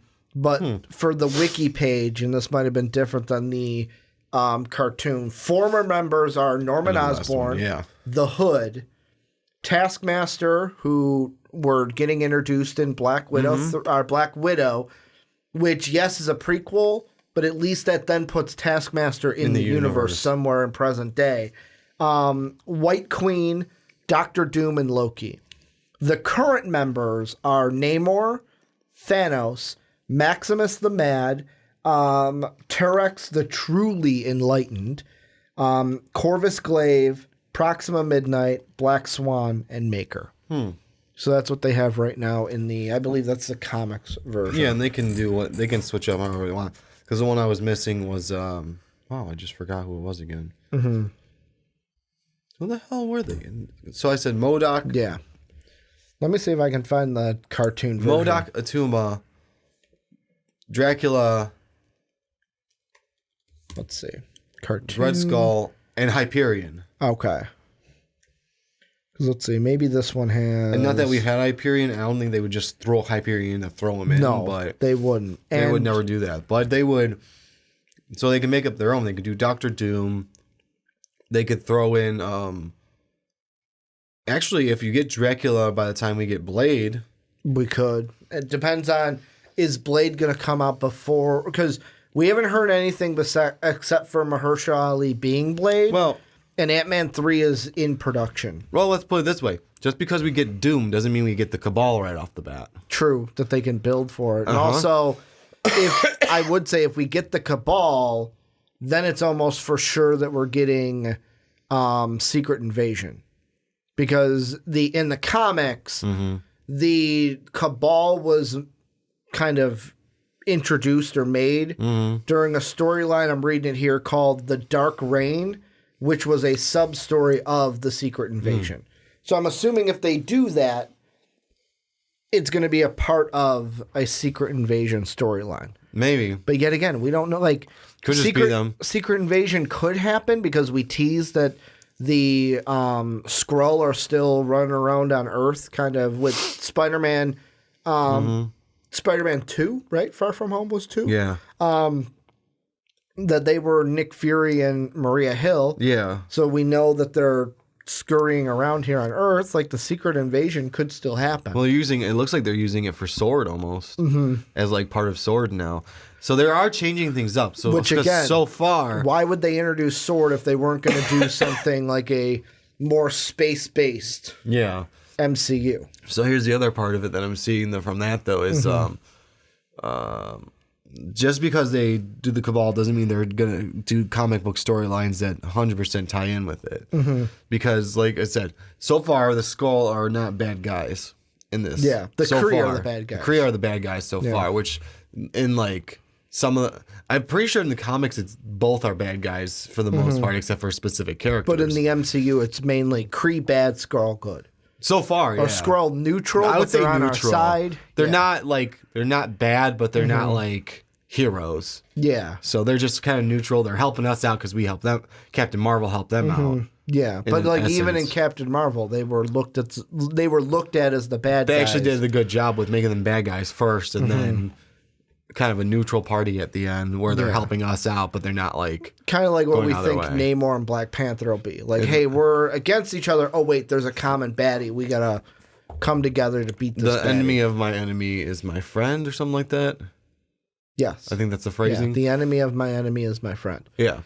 S2: for the wiki page, and this might have been different than the cartoon, former members are Norman Osborn, the Hood, Taskmaster, who were getting introduced in Black Widow, which, yes, is a prequel, but at least that then puts Taskmaster in the universe somewhere in present day. White Queen, Doctor Doom, and Loki. The current members are Namor, Thanos, Maximus the Mad, Terex the Truly Enlightened, Corvus Glaive, Proxima Midnight, Black Swan, and Maker. So that's what they have right now in I believe that's the comics version.
S3: Yeah, and they can switch up however they want. Because the one I was missing was, I just forgot who it was again. Mm-hmm. Who the hell were they? So I said MODOK.
S2: Yeah. Let me see if I can find the cartoon version.
S3: MODOK, Atuma, Dracula.
S2: Let's see. Cartoon.
S3: Red Skull, and Hyperion.
S2: Okay. Because let's see, maybe this one has...
S3: And not that we've had Hyperion, I don't think they would just throw Hyperion to throw him in.
S2: No,
S3: but
S2: they wouldn't.
S3: They would never do that. But they would... So they can make up their own. They could do Doctor Doom. They could throw in... Actually, if you get Dracula by the time we get Blade...
S2: We could. It depends on... Is Blade going to come out before... Because we haven't heard anything except for Mahershala Ali being Blade.
S3: Well...
S2: And Ant-Man 3 is in production.
S3: Well, let's put it this way. Just because we get Doom doesn't mean we get the Cabal right off the bat.
S2: True, that they can build for it. And also, if we get the Cabal, then it's almost for sure that we're getting Secret Invasion. Because in the comics, the Cabal was kind of introduced or made during a storyline, I'm reading it here, called The Dark Reign, which was a sub-story of the Secret Invasion. So I'm assuming if they do that, it's going to be a part of a Secret Invasion storyline.
S3: Maybe.
S2: But yet again, we don't know. Like,
S3: could just be them.
S2: Secret Invasion could happen because we teased that the Skrull are still running around on Earth, kind of with Spider-Man. Spider-Man 2, right? Far From Home was 2.
S3: Yeah.
S2: That they were Nick Fury and Maria Hill.
S3: Yeah.
S2: So we know that they're scurrying around here on Earth. Like, the Secret Invasion could still happen.
S3: Well, it looks like they're using it for Sword almost as like part of Sword now. So they are changing things up. So
S2: which again,
S3: so far,
S2: why would they introduce Sword if they weren't going to do something like a more space-based MCU?
S3: So here's the other part of it that I'm seeing from that though is just because they do the Cabal doesn't mean they're going to do comic book storylines that 100% tie in with it. Because, like I said, so far the Skrull are not bad guys in this.
S2: Yeah, the Kree are the bad guys.
S3: The Kree are the bad guys so far, which in like some of the... I'm pretty sure in the comics it's both are bad guys for the most part, except for specific characters.
S2: But in the MCU, it's mainly Kree bad, Skrull good.
S3: So far,
S2: Or Skrull neutral,
S3: I would say
S2: they're on
S3: neutral.
S2: our side.
S3: They're not like... They're not bad, but they're not like... heroes.
S2: Yeah.
S3: So they're just kind of neutral. They're helping us out because we help them. Captain Marvel helped them out.
S2: Yeah, but like even in Captain Marvel, they were looked at as the bad guys.
S3: They actually did a good job with making them bad guys first and then kind of a neutral party at the end where they're helping us out, but they're not like
S2: kind of like what we think
S3: way.
S2: Namor and Black Panther will be. Like, hey, we're against each other. Oh wait, there's a common baddie. We gotta come together to beat this.
S3: The enemy of my enemy is my friend, or something like that.
S2: Yes.
S3: I think that's the phrasing.
S2: Yeah, the enemy of my enemy is my friend.
S3: Yeah.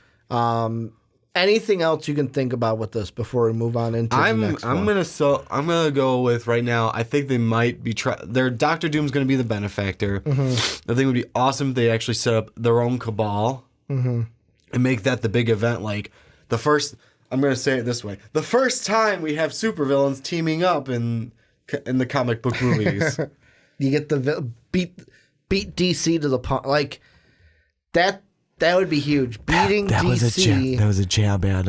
S2: Anything else you can think about with this before we move on into the next one?
S3: I'm gonna go with right now. I think they might be their Doctor Doom's gonna be the benefactor. I think it would be awesome if they actually set up their own Cabal and make that the big event. Like the first, I'm gonna say it this way: the first time we have supervillains teaming up in the comic book movies.
S2: You get the beat DC to the punch, like that. That would be huge. Beating DC.
S3: That was a jab at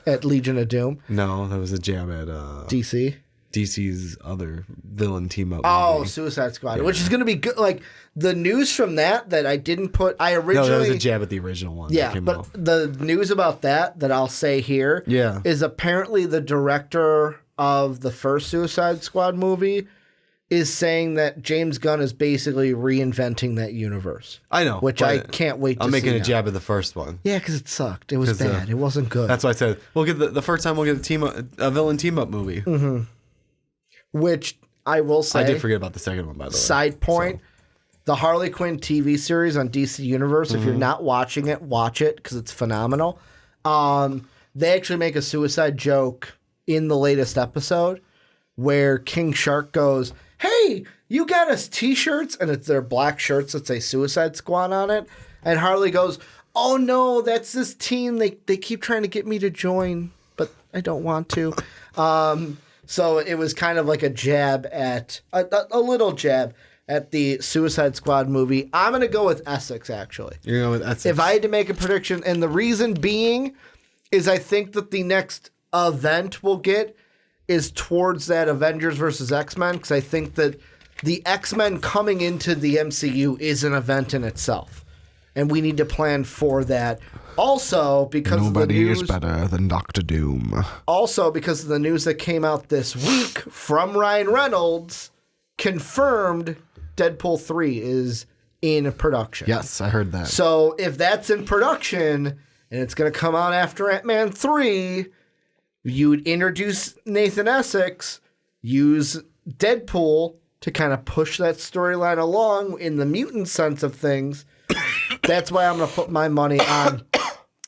S2: at Legion of Doom.
S3: No, that was a jab at
S2: DC.
S3: DC's other villain team up.
S2: Oh,
S3: movie.
S2: Suicide Squad, which is going to be good. Like the news from that I didn't put. I originally
S3: that was a jab at the original one.
S2: Yeah, but the news about that I'll say here is apparently the director of the first Suicide Squad movie is saying that James Gunn is basically reinventing that universe.
S3: I know.
S2: Which I can't wait to see.
S3: I'm making a jab at the first one.
S2: Yeah, because it sucked. It was bad. It wasn't good.
S3: That's why I said, we'll get the first time we'll get a villain team-up movie.
S2: Which I will say...
S3: I did forget about the second one, by the way.
S2: Side point, the Harley Quinn TV series on DC Universe, if you're not watching it, watch it, because it's phenomenal. They actually make a suicide joke in the latest episode where King Shark goes... Hey, you got us T-shirts, and it's their black shirts that say Suicide Squad on it. And Harley goes, "Oh no, that's this team. They keep trying to get me to join, but I don't want to." So it was kind of like a jab at a little jab at the Suicide Squad movie. I'm gonna go with Essex. Actually,
S3: you're going with Essex.
S2: If I had to make a prediction, and the reason being is I think that the next event we'll get is towards that Avengers versus X-Men, because I think that the X-Men coming into the MCU is an event in itself, and we need to plan for that. Also, because
S3: nobody is better than Dr. Doom.
S2: Also, because of the news that came out this week from Ryan Reynolds, confirmed Deadpool 3 is in production.
S3: Yes, I heard that.
S2: So if that's in production and it's going to come out after Ant-Man 3... you would introduce Nathan Essex, use Deadpool to kind of push that storyline along in the mutant sense of things. That's why I'm going to put my money on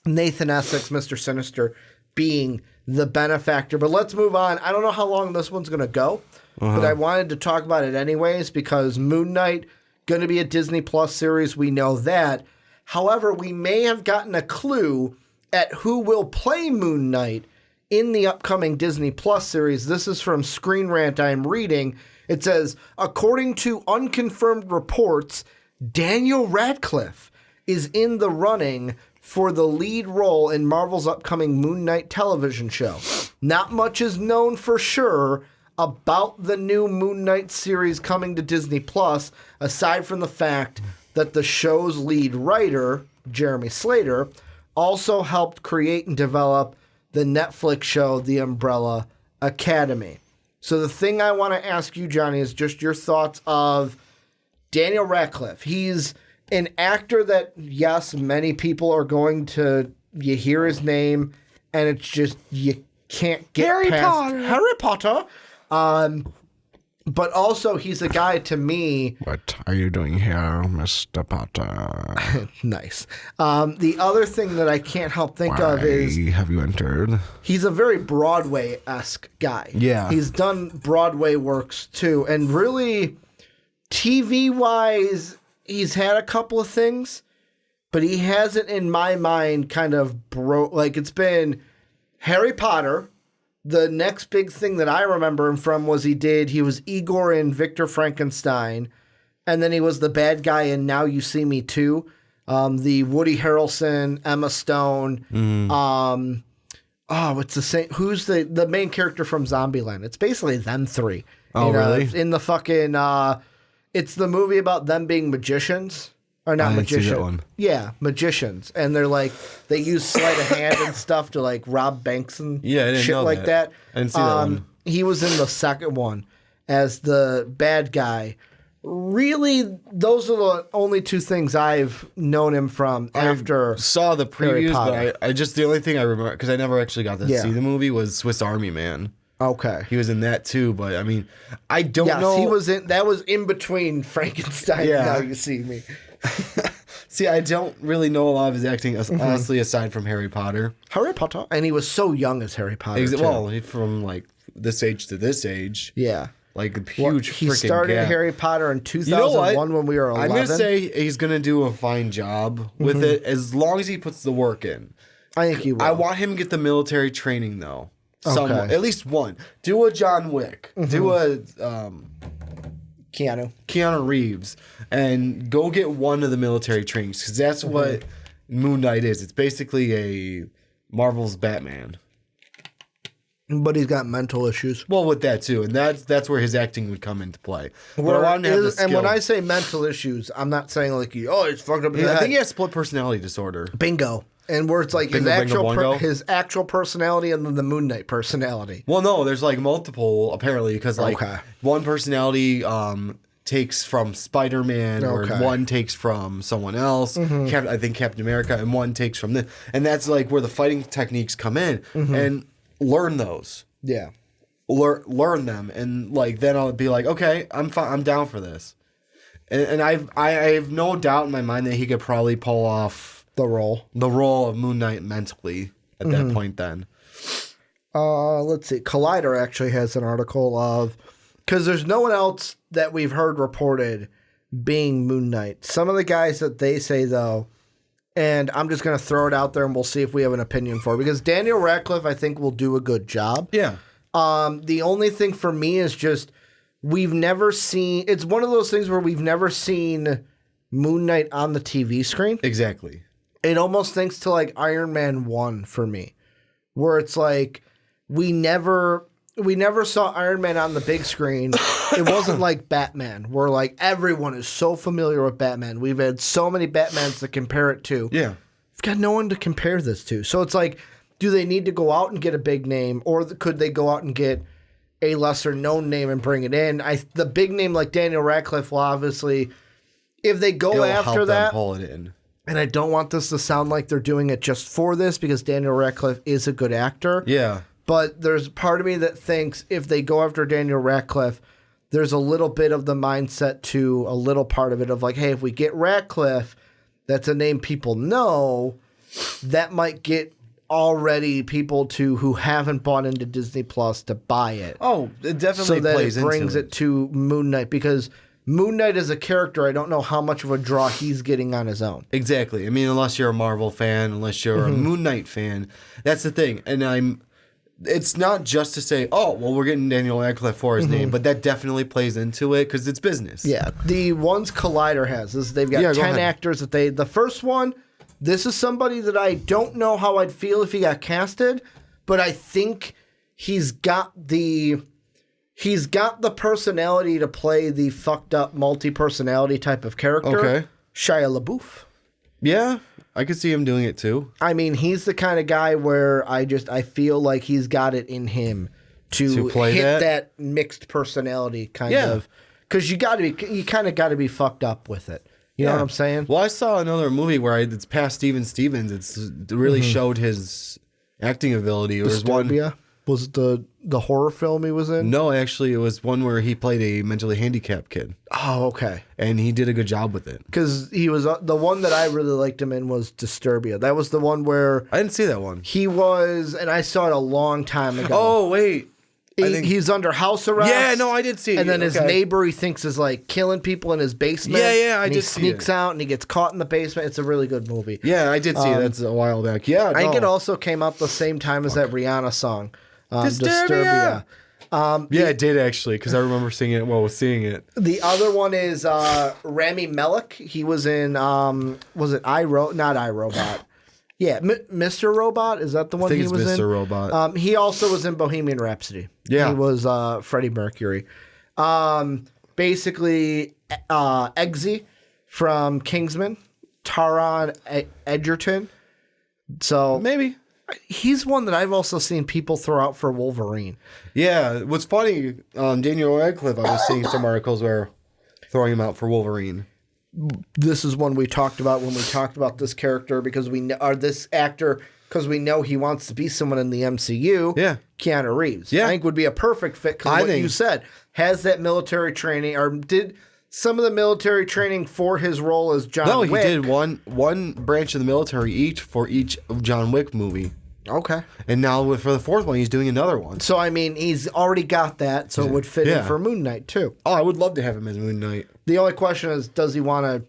S2: Nathan Essex, Mr. Sinister, being the benefactor. But let's move on. I don't know how long this one's going to go, but I wanted to talk about it anyways because Moon Knight, going to be a Disney Plus series. We know that. However, we may have gotten a clue at who will play Moon Knight in the upcoming Disney Plus series. This is from Screen Rant I'm reading. It says, according to unconfirmed reports, Daniel Radcliffe is in the running for the lead role in Marvel's upcoming Moon Knight television show. Not much is known for sure about the new Moon Knight series coming to Disney Plus, aside from the fact that the show's lead writer, Jeremy Slater, also helped create and develop the Netflix show The Umbrella Academy. So the thing I want to ask you, Johnny, is just your thoughts of Daniel Radcliffe. He's an actor that, yes, many people are going to, you hear his name, and it's just, you can't get past Harry Potter. But also, he's a guy to me.
S3: What are you doing here, Mr. Potter?
S2: Nice. The other thing that I can't help think of is.
S3: Have you entered?
S2: He's a very Broadway-esque guy.
S3: Yeah.
S2: He's done Broadway works too. And really, TV-wise, he's had a couple of things, but he hasn't, in my mind, kind of it's been Harry Potter. The next big thing that I remember him from was he was Igor in Victor Frankenstein, and then he was the bad guy in Now You See Me Too. The Woody Harrelson, Emma Stone. What's the same? Who's the main character from Zombieland? It's basically them three.
S3: Oh, really?
S2: In the fucking, it's the movie about them being magicians. Or not magicians. Yeah, magicians. And they're like, they use sleight of hand and stuff to like rob banks and shit like that.
S3: I didn't see that one.
S2: He was in the second one as the bad guy. Really, those are the only two things I've known him from after.
S3: I saw the previews, but I just, the only thing I remember, because I never actually got to see the movie, was Swiss Army Man.
S2: Okay.
S3: He was in that too, but I mean, I don't know.
S2: He was that was in between Frankenstein and Now You See Me.
S3: See, I don't really know a lot of his acting, honestly, aside from Harry Potter.
S2: Harry Potter? And he was so young as Harry Potter, too.
S3: Well, from, like, this age to this age.
S2: Yeah.
S3: Like, a huge freaking
S2: He started
S3: gap.
S2: Harry Potter in 2001 when we were 11.
S3: I'm going to say he's going to do a fine job with it, as long as he puts the work in.
S2: I think he will.
S3: I want him to get the military training, though. Somewhat. At least one. Do a John Wick. Do a... Keanu Reeves, and go get one of the military trainings, because that's what Moon Knight is. It's basically a Marvel's Batman.
S2: But he's got mental issues.
S3: Well, with that too, and that's where his acting would come into play.
S2: And when I say mental issues, I'm not saying like he's fucked up in the head.
S3: I think he has split personality disorder.
S2: Bingo. And where it's like his actual personality and then the Moon Knight personality.
S3: Well, no, there's like multiple apparently, because like one personality takes from Spider-Man, or one takes from someone else. I think Captain America, and one takes from this, and that's like where the fighting techniques come in, and learn those.
S2: Yeah,
S3: learn them, and like then I'll be like, okay, I'm down for this, and I have no doubt in my mind that he could probably pull off the role of Moon Knight mentally at that point then.
S2: Let's see. Collider actually has an article of, because there's no one else that we've heard reported being Moon Knight. Some of the guys that they say, though, and I'm just going to throw it out there and we'll see if we have an opinion for it, because Daniel Radcliffe, I think, will do a good job.
S3: Yeah.
S2: The only thing for me is just, we've never seen, it's one of those things where we've never seen Moon Knight on the TV screen.
S3: Exactly.
S2: It almost thinks to like Iron Man 1 for me, where it's like we never saw Iron Man on the big screen. It wasn't like Batman, where like everyone is so familiar with Batman. We've had so many Batmans to compare it to.
S3: Yeah.
S2: We've got no one to compare this to. So it's like, do they need to go out and get a big name, or could they go out and get a lesser known name and bring it in? The big name like Daniel Radcliffe will obviously, if they go after that,
S3: pull it in.
S2: And I don't want this to sound like they're doing it just for this, because Daniel Radcliffe is a good actor.
S3: Yeah.
S2: But there's part of me that thinks if they go after Daniel Radcliffe, there's a little bit of the mindset to a little part of it of like, hey, if we get Radcliffe, that's a name people know, that might get already people who haven't bought into Disney Plus to buy it.
S3: Oh, it definitely
S2: plays into it. So that
S3: it
S2: brings it to Moon Knight, because Moon Knight is a character, I don't know how much of a draw he's getting on his own.
S3: Exactly. I mean, unless you're a Marvel fan, unless you're a Moon Knight fan, that's the thing. And it's not just to say, oh, well, we're getting Daniel Radcliffe for his name, but that definitely plays into it because it's business.
S2: Yeah. The ones Collider has is they've got 10 actors that the first one, this is somebody that I don't know how I'd feel if he got casted, but I think he's got the He's got the personality to play the fucked up multi-personality type of character.
S3: Okay.
S2: Shia LaBeouf.
S3: Yeah, I could see him doing it too.
S2: I mean, he's the kind of guy where I feel like he's got it in him to
S3: play
S2: hit that mixed personality kind of. Because you kind of got to be fucked up with it. You know what I'm saying?
S3: Well, I saw another movie where it's past Steven Stevens. It really showed his acting ability.
S2: Disturbia? Was it the horror film he was in?
S3: No, actually, it was one where he played a mentally handicapped kid.
S2: Oh, okay.
S3: And he did a good job with it.
S2: Because he was the one that I really liked him in was Disturbia. That was the one where
S3: I didn't see that one.
S2: he was, and I saw it a long time ago.
S3: Oh, wait.
S2: He's under house arrest.
S3: Yeah, no, I did see it.
S2: And then his neighbor he thinks is like killing people in his basement.
S3: Yeah,
S2: I did see it. He sneaks out and he gets caught in the basement. It's a really good movie.
S3: Yeah, I did see it. That's a while back. Yeah,
S2: I think it also came out the same time as that Rihanna song, Disturbia.
S3: Yeah, it did actually, because I remember seeing it.
S2: The other one is Rami Malek. He was in, was it not iRobot. Yeah, Mr. Robot, is that the one he was in? I think it's
S3: Mr. Robot.
S2: He also was in Bohemian Rhapsody.
S3: Yeah.
S2: He was Freddie Mercury. Basically, Eggsy from Kingsman, Taron Egerton. So
S3: maybe.
S2: He's one that I've also seen people throw out for Wolverine.
S3: Yeah, what's funny, Daniel Radcliffe, I was seeing some articles where throwing him out for Wolverine.
S2: This is one we talked about when we talked about this character because this actor because we know he wants to be someone in the MCU.
S3: Yeah,
S2: Keanu Reeves.
S3: Yeah,
S2: I think would be a perfect fit because what you said has that military training or did some of the military training for his role as John Wick.
S3: No, he did one branch of the military for each John Wick movie.
S2: Okay.
S3: And now for the fourth one, he's doing another one.
S2: So, I mean, he's already got that, so it would fit in for Moon Knight, too.
S3: Oh, I would love to have him as Moon Knight.
S2: The only question is, does he want to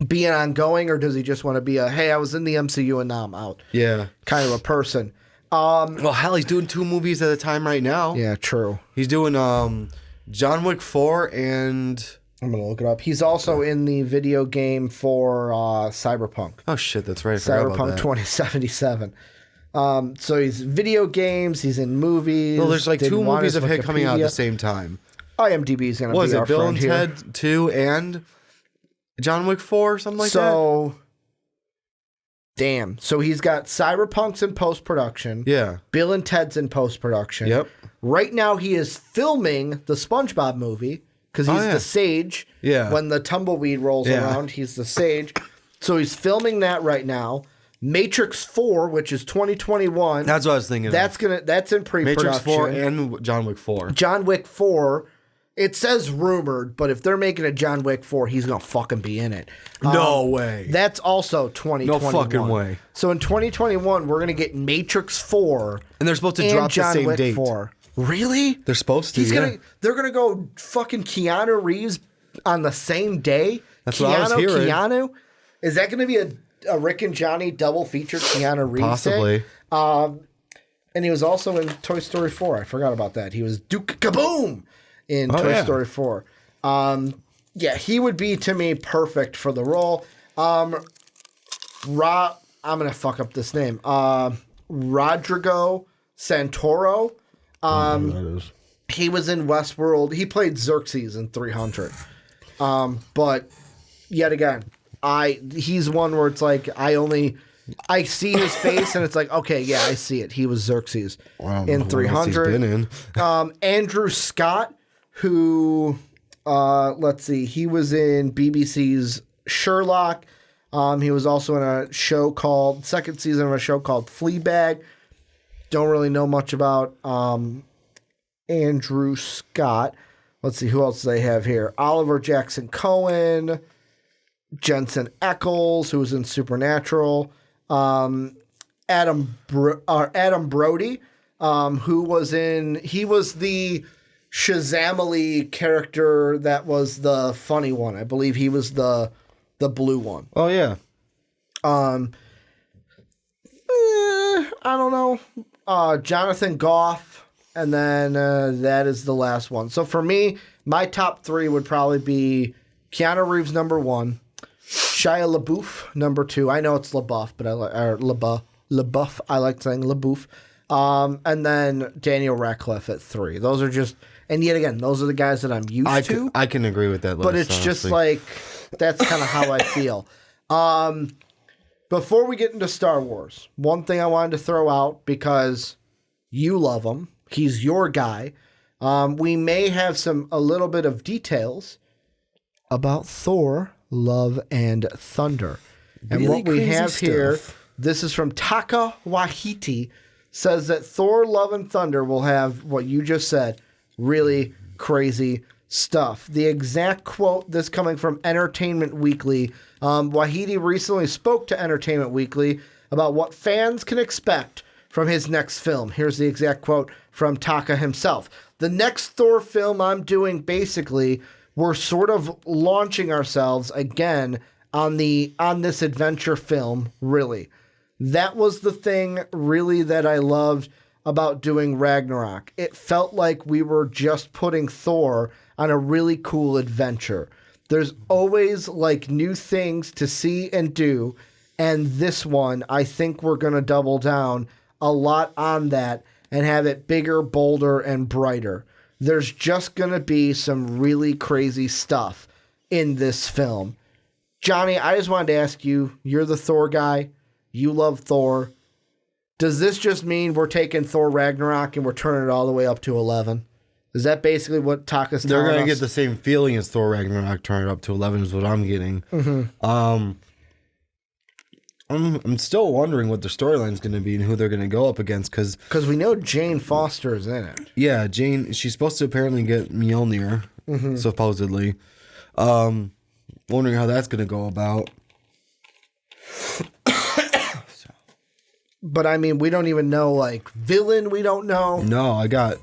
S2: be an ongoing, or does he just want to be hey, I was in the MCU and now I'm out?
S3: Yeah.
S2: Kind of a person.
S3: Well, hell, he's doing 2 movies at a time right now.
S2: Yeah, true.
S3: He's doing John Wick 4 and...
S2: I'm going to look it up. He's also in the video game for Cyberpunk.
S3: Oh, shit, that's right. I forgot about that.
S2: Cyberpunk 2077. So he's video games, he's in movies.
S3: Well, there's like 2 movies of him coming out at the same time.
S2: IMDb is going to be our friend here.
S3: Bill and Ted 2 and John Wick 4, something like that?
S2: So, damn. So he's got Cyberpunk's in post-production.
S3: Yeah.
S2: Bill and Ted's in post-production.
S3: Yep.
S2: Right now he is filming the SpongeBob movie because he's the sage.
S3: Yeah.
S2: When the tumbleweed rolls around, he's the sage. So he's filming that right now. Matrix 4, which is 2021.
S3: That's what I was thinking.
S2: That's in pre-production.
S3: Matrix 4 and John Wick 4.
S2: John Wick 4. It says rumored, but if they're making a John Wick 4, he's gonna fucking be in it.
S3: No way.
S2: That's also 2021.
S3: No fucking way.
S2: So in 2021, we're gonna get Matrix 4,
S3: and they're supposed to drop
S2: John
S3: the same
S2: Wick
S3: date.
S2: 4. Really?
S3: They're supposed to.
S2: They're gonna go fucking Keanu Reeves on the same day.
S3: That's what I was hearing.
S2: Keanu, is that gonna be a Rick and Johnny double feature Keanu Reeves
S3: Possibly.
S2: day? And he was also in Toy Story 4. I forgot about that. He was Duke Kaboom in Toy Story 4. Yeah, he would be, to me, perfect for the role. I'm going to fuck up this name. Rodrigo Santoro. He was in Westworld. He played Xerxes in 300. But, yet again, he's one where it's like, I see his face and it's like, okay, yeah, I see it. He was Xerxes in 300.
S3: He's been in.
S2: Andrew Scott, who, let's see, he was in BBC's Sherlock. He was also in a second season of a show called Fleabag. Don't really know much about Andrew Scott. Let's see, who else do they have here? Oliver Jackson Cohen, Jensen Ackles, who was in Supernatural, Adam Brody, who was he was the Shazamily character that was the funny one. I believe he was the blue one.
S3: Oh yeah.
S2: I don't know. Jonathan Goff, and then that is the last one. So for me, my top 3 would probably be Keanu Reeves number 1, Shia LaBeouf number 2. I know it's LaBeouf, but LaBeouf. I like saying LaBeouf. And then Daniel Radcliffe at 3. Those are just And yet again, those are the guys that I'm used to.
S3: I can agree with that list,
S2: but it's honestly. Just like, that's kind of how I feel. Before we get into Star Wars, one thing I wanted to throw out, because you love him, he's your guy. We may have a little bit of details about Thor, Love and Thunder. And what we have here, this is from Taika Waititi, says that Thor, Love and Thunder will have what you just said, really crazy stuff. The exact quote, this coming from Entertainment Weekly. Waititi recently spoke to Entertainment Weekly about what fans can expect from his next film. Here's the exact quote from Taika himself. The next Thor film I'm doing, basically, we're sort of launching ourselves again on this adventure film, really. That was the thing, really, that I loved about doing Ragnarok. It felt like we were just putting Thor on a really cool adventure. There's always, like, new things to see and do, and this one, I think we're going to double down a lot on that and have it bigger, bolder, and brighter. There's just going to be some really crazy stuff in this film. Johnny, I just wanted to ask you, you're the Thor guy. You love Thor. Does this just mean we're taking Thor Ragnarok and we're turning it all the way up to 11? Is that basically what Taika's telling us?
S3: They're going to get the same feeling as Thor Ragnarok, turn it up to 11 is what I'm getting. Mm-hmm. I'm still wondering what their storyline's going to be and who they're going to go up against, because
S2: we know Jane Foster is in it.
S3: Yeah, Jane. She's supposed to apparently get Mjolnir, supposedly. Wondering how that's going to go about.
S2: But I mean, we don't even know, like, villain. We don't know.
S3: No, I got.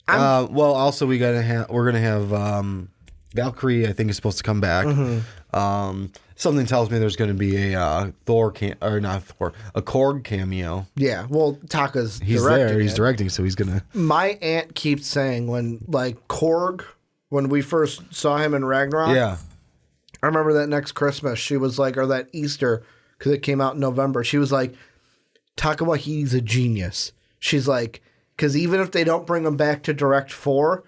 S3: Well, also we're gonna have Valkyrie. I think is supposed to come back. Something tells me there's going to be a a Korg cameo.
S2: Yeah, well, Taika's
S3: he's
S2: directing
S3: there. He's directing, so he's gonna.
S2: My aunt keeps saying when Korg, when we first saw him in Ragnarok.
S3: Yeah,
S2: I remember that next Christmas, she was like, or that Easter, because it came out in November. She was like, Taika Waititi's a genius. She's like, because even if they don't bring him back to direct 4.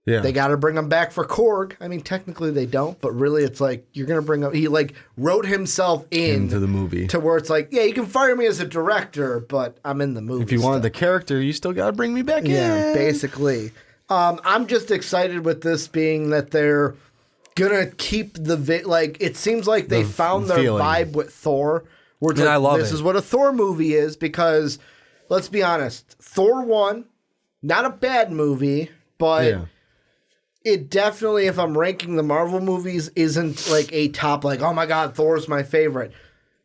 S2: Yeah. They got to bring him back for Korg. I mean, technically they don't, but really it's like, you're going to bring him. He like wrote himself into
S3: the movie
S2: to where it's like, yeah, you can fire me as a director, but I'm in the movie.
S3: If you wanted the character, you still got to bring me back in.
S2: Yeah, basically. I'm just excited with this being that they're going to keep it seems like they found their vibe with Thor. Where it's
S3: I love
S2: this is what a Thor movie is, because let's be honest, Thor 1, not a bad movie, but... Yeah. It definitely, if I'm ranking the Marvel movies, isn't like a top, like, oh my God, Thor's my favorite.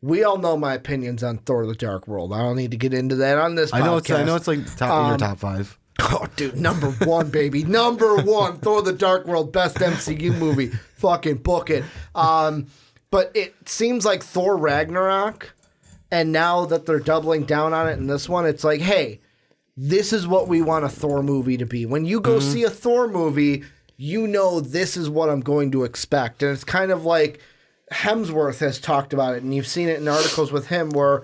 S2: We all know my opinions on Thor: The Dark World. I don't need to get into that on this podcast.
S3: I know it's like in your top 5.
S2: Oh, dude, number 1, baby. Number 1, Thor: The Dark World, best MCU movie. Fucking book it. But it seems like Thor Ragnarok, and now that they're doubling down on it in this one, it's like, hey, this is what we want a Thor movie to be. When you go see a Thor movie, you know this is what I'm going to expect. And it's kind of like Hemsworth has talked about it, and you've seen it in articles with him where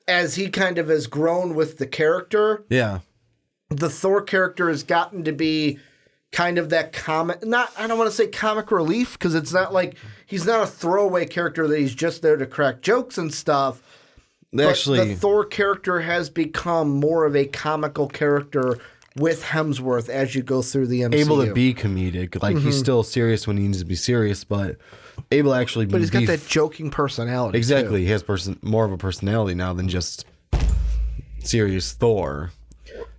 S2: as he kind of has grown with the character, the Thor character has gotten to be kind of that I don't want to say comic relief, because it's not like he's not a throwaway character that he's just there to crack jokes and stuff. Actually, the Thor character has become more of a comical character with Hemsworth as you go through the MCU.
S3: Able to be comedic. Like, he's still serious when he needs to be serious, but able to actually be...
S2: But he's got that joking personality,
S3: exactly.
S2: too.
S3: He has more of a personality now than just serious Thor.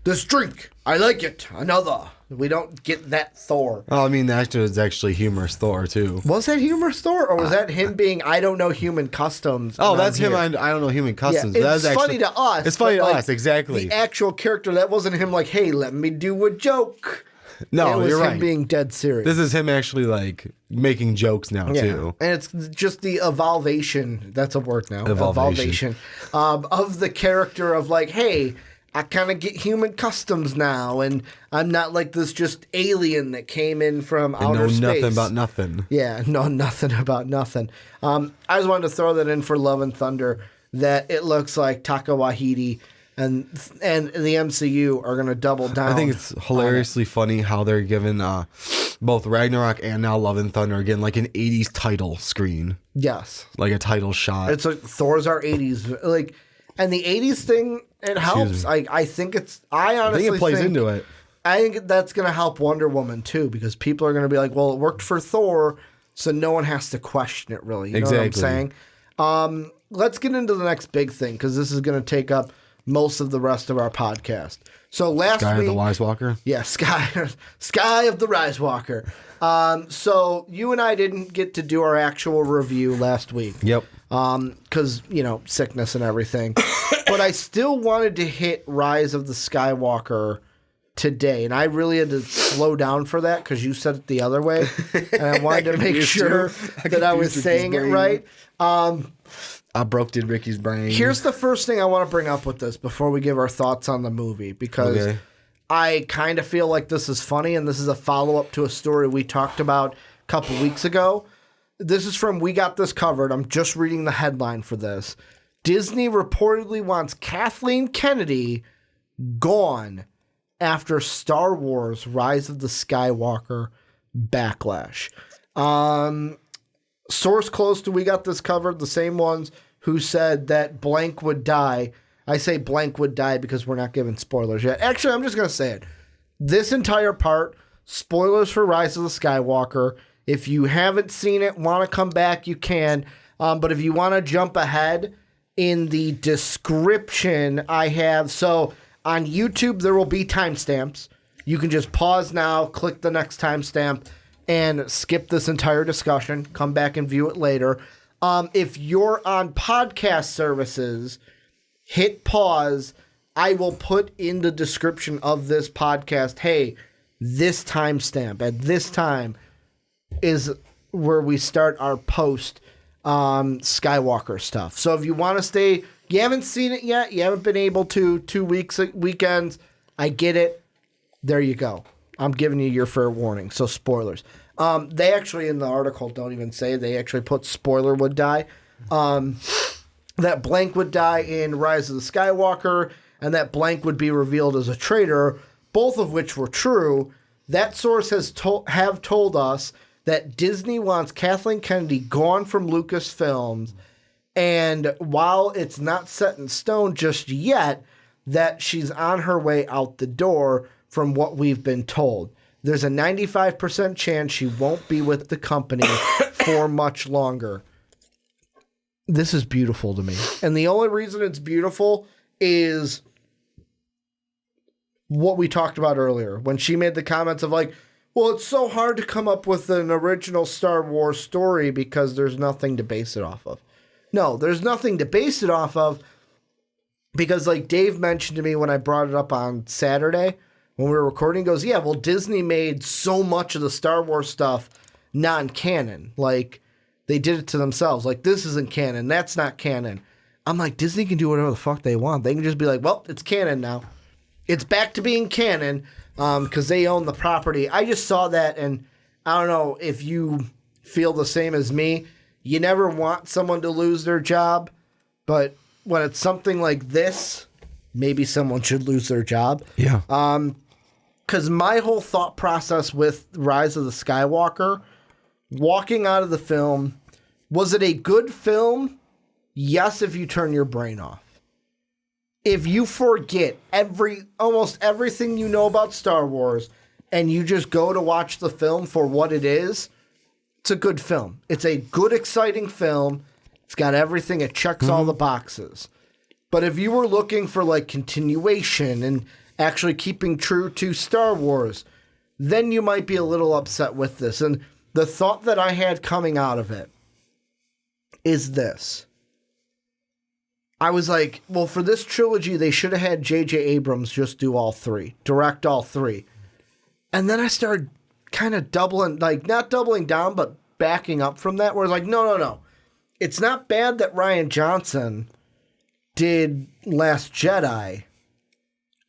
S2: This drink, I like it. Another. We don't get that Thor.
S3: Oh, I mean, that was actually humorous Thor, too.
S2: Was that humorous Thor? Or was that him being, I don't know human customs?
S3: Oh, that's him, I don't know human customs.
S2: Yeah, it's funny to us.
S3: It's funny to us, exactly.
S2: The actual character, that wasn't him like, hey, let me do a joke.
S3: No,
S2: it was
S3: you're
S2: him
S3: right.
S2: being dead serious.
S3: This is him actually, like, making jokes now, too.
S2: And it's just the evolvation. That's a word now.
S3: Evolvation.
S2: Of the character of like, hey, I kind of get human customs now, and I'm not like this just alien that came in from outer space.
S3: Know nothing about nothing.
S2: Yeah, know nothing about nothing. I just wanted to throw that in for Love and Thunder, that it looks like Taika Waititi and the MCU are going to double down.
S3: I think it's hilariously funny how they're given both Ragnarok and now Love and Thunder again like an 80s title screen.
S2: Yes.
S3: Like a title shot.
S2: It's like Thor's our 80s. Like, and the 80s thing, it helps. I think I honestly think
S3: it plays into it.
S2: I think that's going to help Wonder Woman too, because people are going to be like, well, it worked for Thor, so no one has to question it really. You know what I'm saying? Let's get into the next big thing, because this is going to take up most of the rest of our podcast. So last
S3: Sky
S2: week,
S3: of the Wise Walker?
S2: Yeah, Sky of the Rise Walker. So you and I didn't get to do our actual review last week.
S3: Yep.
S2: Because, sickness and everything. But I still wanted to hit Rise of the Skywalker today, and I really had to slow down for that because you said it the other way, and I wanted to make sure that I was saying it right.
S3: I broke Ricky's brain.
S2: Here's the first thing I want to bring up with this before we give our thoughts on the movie, because I kind of feel like this is funny, and this is a follow-up to a story we talked about a couple weeks ago. This is from We Got This Covered. I'm just reading the headline for this. Disney reportedly wants Kathleen Kennedy gone after Star Wars Rise of the Skywalker backlash. Source close to We Got This Covered, the same ones who said that blank would die. I say blank would die because we're not giving spoilers yet. Actually, I'm just going to say it. This entire part, spoilers for Rise of the Skywalker. If you haven't seen it, want to come back, you can. But if you want to jump ahead, in the description I have, so on YouTube, there will be timestamps. You can just pause now, click the next timestamp, and skip this entire discussion. Come back and view it later. If you're on podcast services, hit pause. I will put in the description of this podcast, hey, this timestamp at this time is where we start our post Skywalker stuff. So if you want to stay, you haven't seen it yet, you haven't been able to 2 weekends, I get it. There you go. I'm giving you your fair warning. So spoilers. They actually in the article don't even say, they actually put spoiler would die. That blank would die in Rise of the Skywalker, and that blank would be revealed as a traitor, both of which were true. That source has told us that Disney wants Kathleen Kennedy gone from Lucasfilms, and while it's not set in stone just yet, that she's on her way out the door from what we've been told. There's a 95% chance she won't be with the company for much longer. This is beautiful to me. And the only reason it's beautiful is what we talked about earlier, when she made the comments of like, well, it's so hard to come up with an original Star Wars story because there's nothing to base it off of. No, there's nothing to base it off of because, like Dave mentioned to me when I brought it up on Saturday when we were recording, he goes, yeah, well, Disney made so much of the Star Wars stuff non-canon. Like, they did it to themselves. Like, this isn't canon. That's not canon. I'm like, Disney can do whatever the fuck they want. They can just be like, well, it's canon now. It's back to being canon because they own the property. I just saw that, and I don't know if you feel the same as me. You never want someone to lose their job, but when it's something like this, maybe someone should lose their job.
S3: Yeah.
S2: Because my whole thought process with Rise of the Skywalker, walking out of the film, was it a good film? Yes, if you turn your brain off. If you forget almost everything you know about Star Wars and you just go to watch the film for what it is, it's a good film. It's a good, exciting film. It's got everything. It checks all the boxes. But if you were looking for like continuation and actually keeping true to Star Wars, then you might be a little upset with this. And the thought that I had coming out of it is this. I was like, well, for this trilogy, they should have had J.J. Abrams just do all three, direct all three. And then I started kind of not doubling down, but backing up from that, where it's like, no. It's not bad that Rian Johnson did Last Jedi.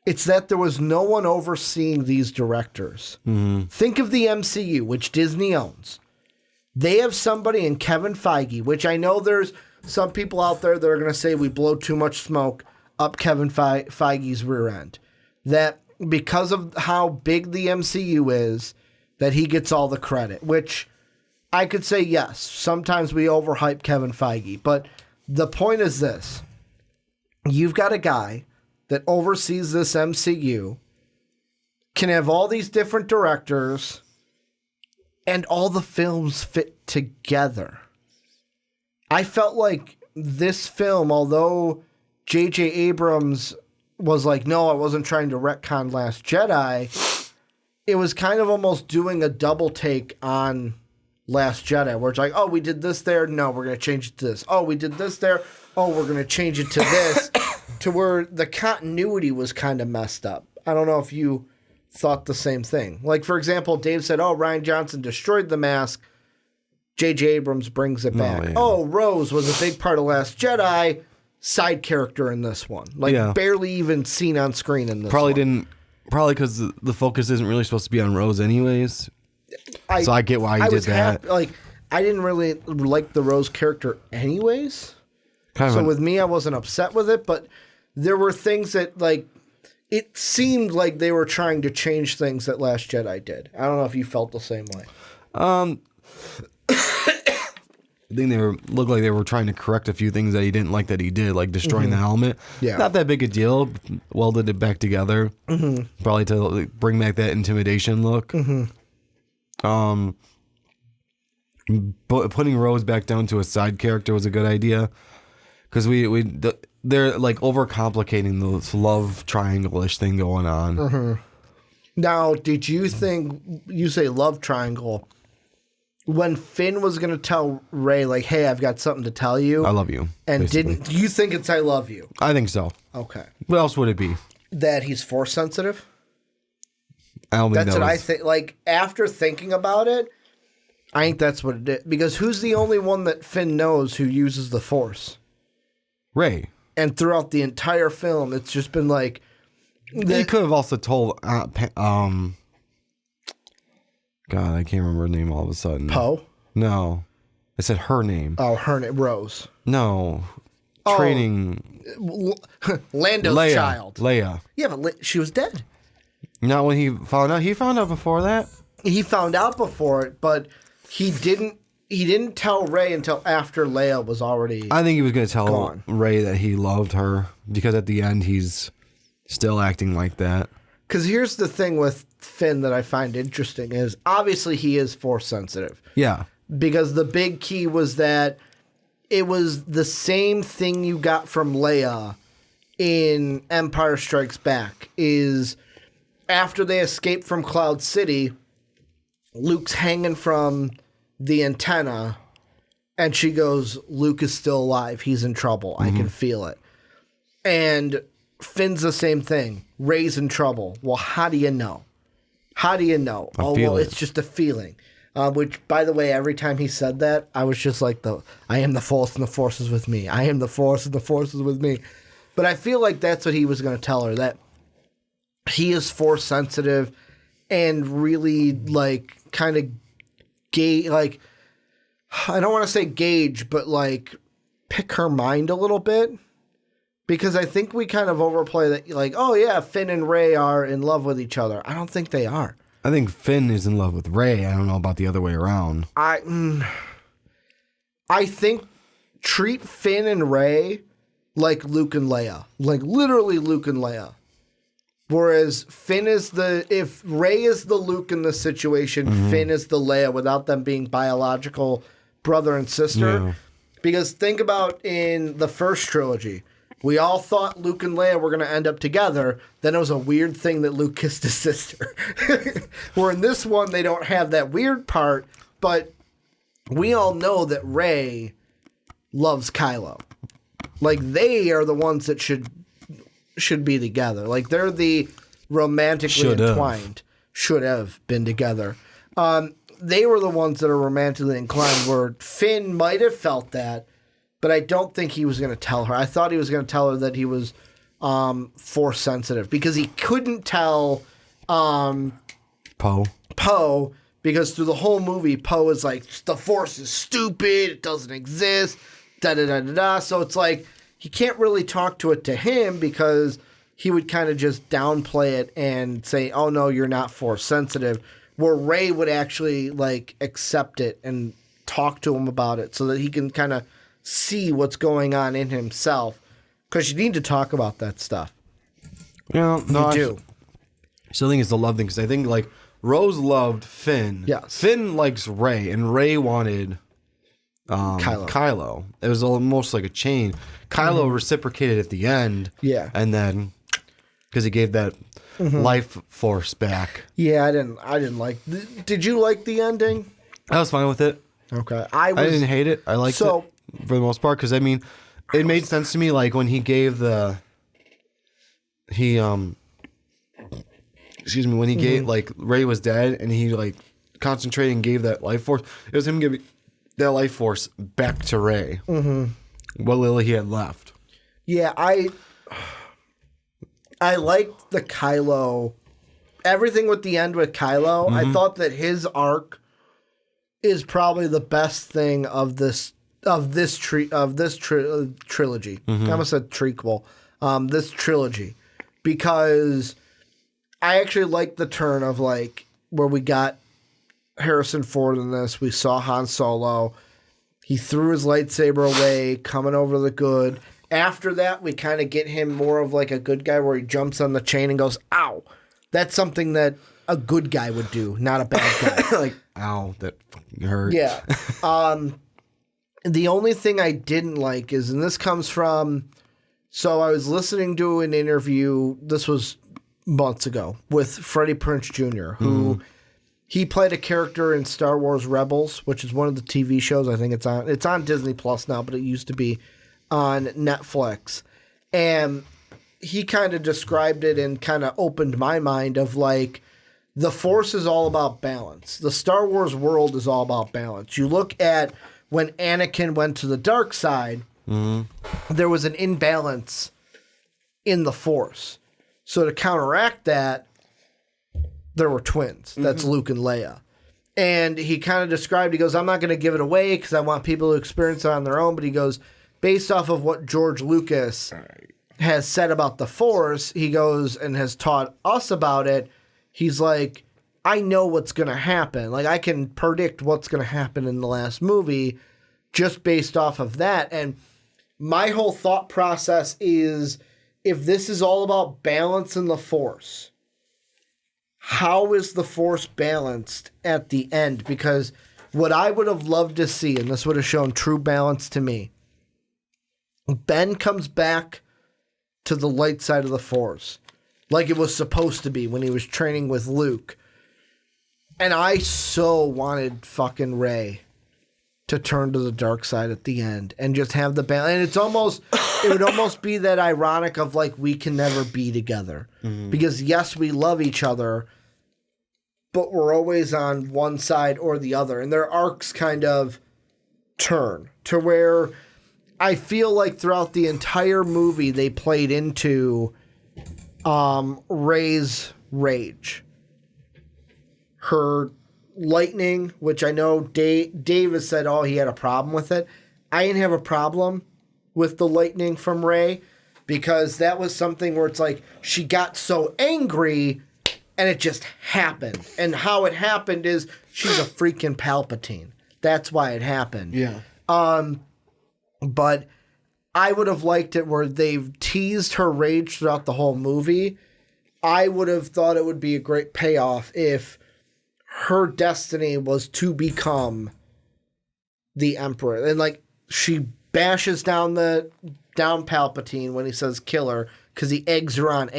S2: It's that there was no one overseeing these directors. Mm-hmm. Think of the MCU, which Disney owns. They have somebody in Kevin Feige, which I know there's some people out there that are going to say we blow too much smoke. up Kevin Feige's rear end. That because of how big the MCU is, that he gets all the credit, which I could say yes. Sometimes we overhype Kevin Feige, but the point is this. You've got a guy that oversees this MCU, can have all these different directors, and all the films fit together. I felt like this film, although J.J. Abrams was like, no, I wasn't trying to retcon Last Jedi, it was kind of almost doing a double take on Last Jedi, where it's like, oh, we did this there. No, we're going to change it to this. Oh, we did this there. Oh, we're going to change it to this. To where the continuity was kind of messed up. I don't know if you thought the same thing. Like, for example, Dave said, oh, Rian Johnson destroyed the mask. J.J. Abrams brings it back. Yeah. Oh, Rose was a big part of Last Jedi. Side character in this one. Like, barely even seen on screen in this one.
S4: Probably because the focus isn't really supposed to be on Rose anyways. So I get why he did that.
S2: I didn't really like the Rose character anyways. So with me, I wasn't upset with it, but there were things that, like, it seemed like they were trying to change things that Last Jedi did. I don't know if you felt the same way.
S4: I think looked like they were trying to correct a few things that he didn't like that he did, like destroying the helmet. Yeah. Not that big a deal. Welded it back together. Mm-hmm. Probably to bring back that intimidation look. Mm-hmm. But putting Rose back down to a side character was a good idea. Because they're like overcomplicating this love triangle-ish thing going on.
S2: Mm-hmm. Now, did you think, you say love triangle, when Finn was going to tell Rey, like, hey, I've got something to tell you.
S4: I love you.
S2: And basically. Do you think it's I love you?
S4: I think so.
S2: Okay.
S4: What else would it be?
S2: That he's force sensitive?
S4: I don't think
S2: that's what I think. Like, after thinking about it, I think that's what it is. Because who's the only one that Finn knows who uses the force?
S4: Rey.
S2: And throughout the entire film, it's just been like...
S4: They could have also told... God, I can't remember her name all of a sudden.
S2: Poe?
S4: No. I said her name.
S2: Oh, her name. Rose.
S4: No. Training...
S2: Lando's child.
S4: Leia.
S2: Yeah, but she was dead.
S4: Not when he found out. He found out before that?
S2: He found out before it, but he didn't tell Rey until after Leia was already
S4: I think he was going to tell
S2: gone.
S4: Rey that he loved her, because at the end he's still acting like that.
S2: Because here's the thing with Finn that I find interesting is obviously he is force sensitive.
S4: Yeah.
S2: Because the big key was that it was the same thing you got from Leia in Empire Strikes Back is after they escape from Cloud City, Luke's hanging from the antenna, and she goes, Luke is still alive. He's in trouble. I can feel it. And Finn's the same thing. Rey's in trouble. Well, how do you know? How do you know? It's just a feeling. Which, by the way, every time he said that, I was just like, I am the Force and the Force is with me. I am the Force and the Force is with me. But I feel like that's what he was going to tell her, that he is Force sensitive and really, like, kind of like, I don't want to say gauge, but like pick her mind a little bit, because I think we kind of overplay that, like, oh yeah, Finn and Rey are in love with each other. I don't think they are.
S4: I think Finn is in love with Rey. I don't know about the other way around.
S2: I think treat Finn and Rey like Luke and Leia, like literally Luke and Leia. Whereas Finn is if Rey is the Luke in this situation, Finn is the Leia without them being biological brother and sister. Yeah. Because think about in the first trilogy, we all thought Luke and Leia were going to end up together. Then it was a weird thing that Luke kissed his sister. Where in this one, they don't have that weird part, but we all know that Rey loves Kylo. Like, they are the ones that should be together. Like, they're the romantically entwined. Should have been together. They were the ones that are romantically inclined, where Finn might have felt that, but I don't think he was going to tell her. I thought he was going to tell her that he was force sensitive, because he couldn't tell
S4: Poe,
S2: because through the whole movie, Poe is like, the Force is stupid, it doesn't exist, da-da-da-da-da. So it's like, he can't really talk to it to him because he would kind of just downplay it and say, oh, no, you're not Force sensitive, where Rey would actually, like, accept it and talk to him about it so that he can kind of see what's going on in himself. Because you need to talk about that stuff.
S4: Yeah, no,
S2: you do.
S4: I still think it's the love thing because I think, like, Rose loved Finn.
S2: Yes.
S4: Finn likes Rey, and Rey wanted Kylo. It was almost like a chain. Kylo reciprocated at the end.
S2: Yeah.
S4: And then, because he gave that life force back.
S2: Yeah, I didn't like. Did you like the ending?
S4: I was fine with it.
S2: Okay,
S4: I didn't hate it. I liked it for the most part because I mean, it made sense to me. Like when he gave when he gave like Rey was dead and he like concentrated and gave that life force. It was him giving that life force back to Rey. What little he had left.
S2: Yeah, I liked the Kylo. Everything with the end with Kylo. I thought that his arc is probably the best thing of this trilogy. I almost said trequel. This trilogy, because I actually like the turn of like where we got Harrison Ford in this. We saw Han Solo. He threw his lightsaber away, coming over the good. After that, we kind of get him more of like a good guy where he jumps on the chain and goes, ow. That's something that a good guy would do, not a bad guy.
S4: Like, ow, that fucking hurt.
S2: Yeah. The only thing I didn't like is, and this comes from, so I was listening to an interview, this was months ago, with Freddie Prinze Jr., who he played a character in Star Wars Rebels, which is one of the TV shows. I think it's on Disney Plus now, but it used to be on Netflix. And he kind of described it and kind of opened my mind of like, the Force is all about balance. The Star Wars world is all about balance. You look at when Anakin went to the dark side, there was an imbalance in the Force. So to counteract that, there were twins. That's Luke and Leia. And he kind of described, he goes, I'm not going to give it away because I want people to experience it on their own. But he goes, based off of what George Lucas has said about the Force, he goes and has taught us about it. He's like, I know what's going to happen. Like, I can predict what's going to happen in the last movie just based off of that. And my whole thought process is, if this is all about balance in the Force, how is the Force balanced at the end? Because what I would have loved to see, and this would have shown true balance to me, Ben comes back to the light side of the Force, like it was supposed to be when he was training with Luke. And I so wanted fucking Rey to turn to the dark side at the end and just have the balance. And it would almost be that ironic of like, we can never be together. Because yes, we love each other, but we're always on one side or the other. And their arcs kind of turn to where I feel like throughout the entire movie, they played into Rey's rage. Her lightning, which I know Dave has said, he had a problem with it. I didn't have a problem with the lightning from Rey because that was something where it's like she got so angry and it just happened. And how it happened is she's a freaking Palpatine. That's why it happened.
S3: Yeah.
S2: But I would have liked it where they've teased her rage throughout the whole movie. I would have thought it would be a great payoff if her destiny was to become the Emperor. And like she bashes down Palpatine when he says kill her because the eggs are on,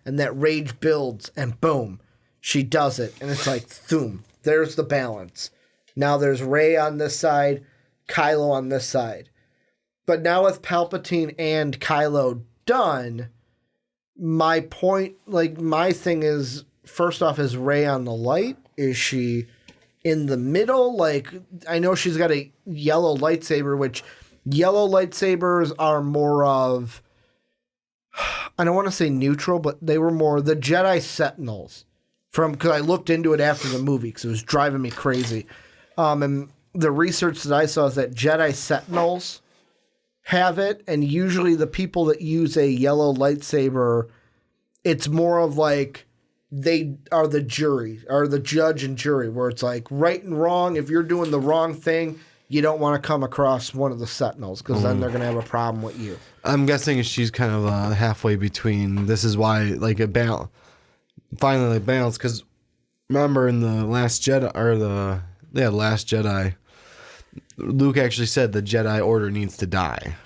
S2: and that rage builds and boom, she does it. And it's like, thoom, there's the balance. Now there's Rey on this side, Kylo on this side. But now with Palpatine and Kylo done, my point, like my thing is, first off, is Rey on the light? Is she in the middle? Like, I know she's got a yellow lightsaber, which yellow lightsabers are more of, I don't want to say neutral, but they were more the Jedi Sentinels. Because I looked into it after the movie because it was driving me crazy. And the research that I saw is that Jedi Sentinels have it, and usually the people that use a yellow lightsaber, it's more of like they are the jury, or the judge and jury, where it's like right and wrong. If you're doing the wrong thing, you don't want to come across one of the Sentinels, because then they're going to have a problem with you.
S4: I'm guessing she's kind of halfway between. This is why, like, finally balance, because remember in the Last Jedi, Last Jedi, Luke actually said the Jedi Order needs to die.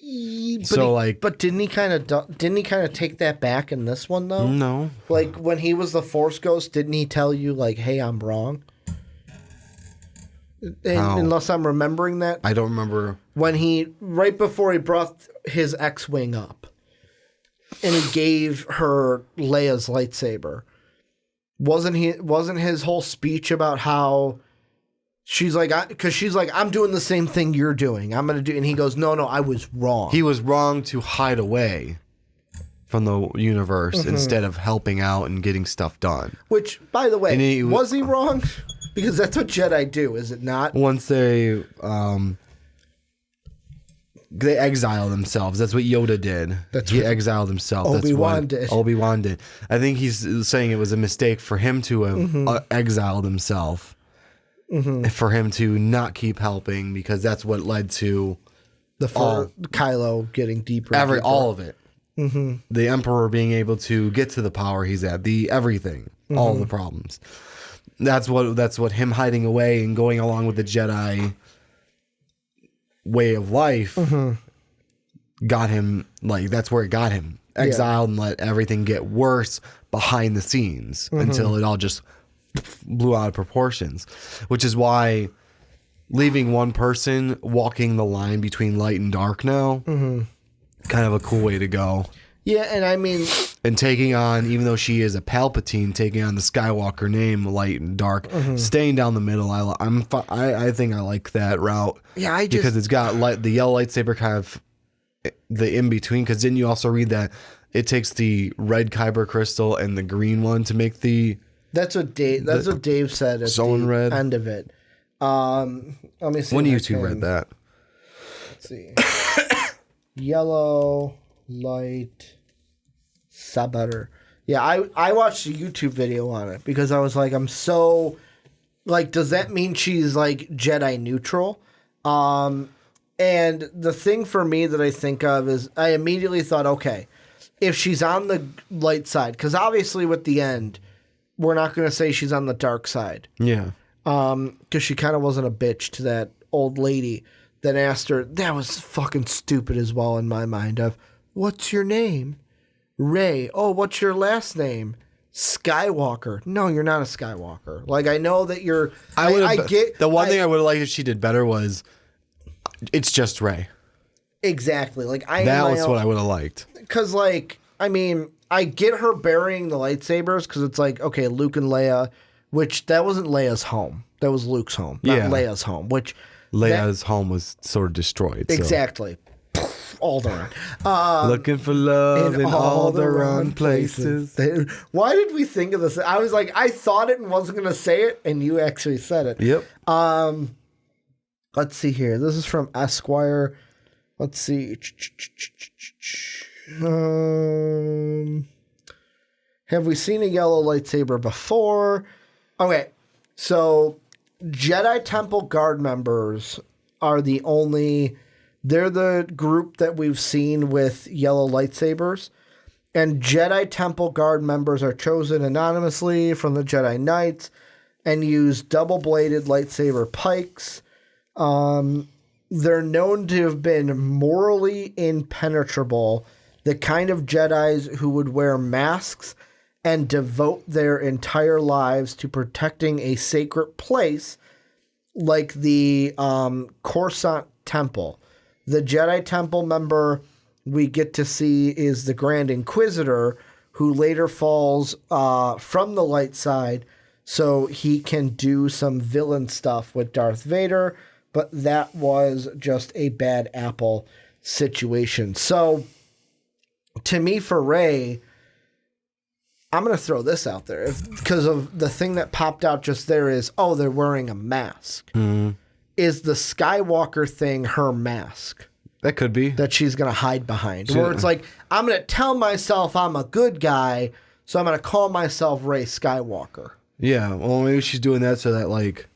S2: But didn't he kind of take that back in this one though?
S4: No.
S2: Like when he was the Force Ghost, didn't he tell you like, "Hey, I'm wrong"? Unless I'm remembering that.
S4: I don't remember.
S2: When right before he brought his X-wing up, and he gave her Leia's lightsaber, wasn't his whole speech about how she's like, because she's like, I'm doing the same thing you're doing. I'm gonna do, and he goes, no, I was wrong.
S4: He was wrong to hide away from the universe instead of helping out and getting stuff done.
S2: Which, by the way, was he wrong? Because that's what Jedi do, is it not?
S4: Once they exile themselves. That's what Yoda did. He exiled himself.
S2: Obi-Wan did.
S4: Obi-Wan did. I think he's saying it was a mistake for him to have exiled himself. For him to not keep helping, because that's what led to
S2: Kylo getting deeper.
S4: All of it. The Emperor being able to get to the power he's at. Everything. All the problems. That's what him hiding away and going along with the Jedi way of life got him. Like, that's where it got him. Exiled and let everything get worse behind the scenes until it all just blew out of proportions, which is why leaving one person walking the line between light and dark now, kind of a cool way to go.
S2: Yeah, and I mean,
S4: and taking on, even though she is a Palpatine, taking on the Skywalker name, light and dark, staying down the middle. I think I like that route.
S2: Yeah,
S4: because it's got the yellow lightsaber, kind of the in between. Because didn't you also read that it takes the red kyber crystal and the green one to make the.
S2: That's what Dave said at the end of it. Let me see.
S4: When you two read that?
S2: Let's see. Yellow light saber. Yeah, I watched a YouTube video on it because I was like, I'm so like, does that mean she's like Jedi neutral? And the thing for me that I think of is I immediately thought, okay, if she's on the light side, because obviously with the end, we're not going to say she's on the dark side.
S4: Yeah.
S2: Because she kind of wasn't a bitch to that old lady that asked her. That was fucking stupid as well in my mind of, what's your name? Rey. Oh, what's your last name? Skywalker. No, you're not a Skywalker. Like, I know that you're... I get...
S4: The one thing I would have liked if she did better was, it's just Rey.
S2: Exactly. Like,
S4: that was what I would have liked.
S2: Because, like, I mean... I get her burying the lightsabers because it's like, okay, Luke and Leia, which that wasn't Leia's home. That was Luke's home, not Leia's home, which...
S4: Leia's home was sort of destroyed.
S2: Exactly. Alderaan.
S4: Looking for love in all the wrong places.
S2: Why did we think of this? I was like, I thought it and wasn't going to say it, and you actually said it.
S4: Yep.
S2: Let's see here. This is from Esquire. Let's see. Have we seen a yellow lightsaber before? Okay, so Jedi Temple Guard members are they're the group that we've seen with yellow lightsabers. And Jedi Temple Guard members are chosen anonymously from the Jedi Knights and use double-bladed lightsaber pikes. They're known to have been morally impenetrable, the kind of Jedis who would wear masks and devote their entire lives to protecting a sacred place like the Coruscant Temple. The Jedi Temple member we get to see is the Grand Inquisitor, who later falls from the light side so he can do some villain stuff with Darth Vader, but that was just a bad apple situation. So... to me, for Rey, I'm going to throw this out there because of the thing that popped out just there is, oh, they're wearing a mask. is the Skywalker thing her mask
S4: That could be.
S2: that she's going to hide behind. Where it's like, I'm going to tell myself I'm a good guy, so I'm going to call myself Rey Skywalker.
S4: Yeah, well, maybe she's doing that so that, like,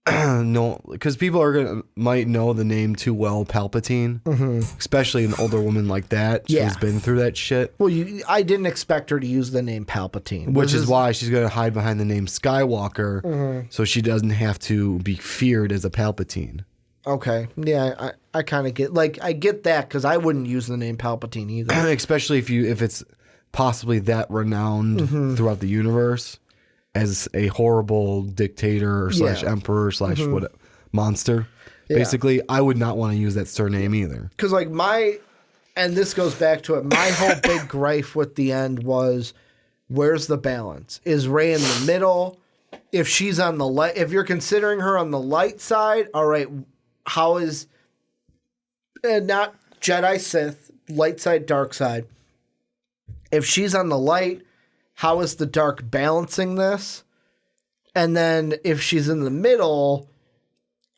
S4: no, because people might know the name too well, Palpatine, especially an older woman like that.
S2: Yeah.
S4: She's been through that shit.
S2: Well, I didn't expect her to use the name Palpatine.
S4: Which is why she's going to hide behind the name Skywalker so she doesn't have to be feared as a Palpatine.
S2: Okay. Yeah, I kind of get, like, I get that because I wouldn't use the name Palpatine either.
S4: Especially if it's possibly that renowned throughout the universe as a horrible dictator / emperor / what monster.
S2: Yeah.
S4: Basically, I would not want to use that surname either.
S2: Because, like, and this goes back to it, my whole big gripe with the end was, where's the balance? Is Rey in the middle? If she's on the light, if you're considering her on the light side, all right, how is, not Jedi Sith, light side, dark side. If she's on the light, how is the dark balancing this? And then if she's in the middle,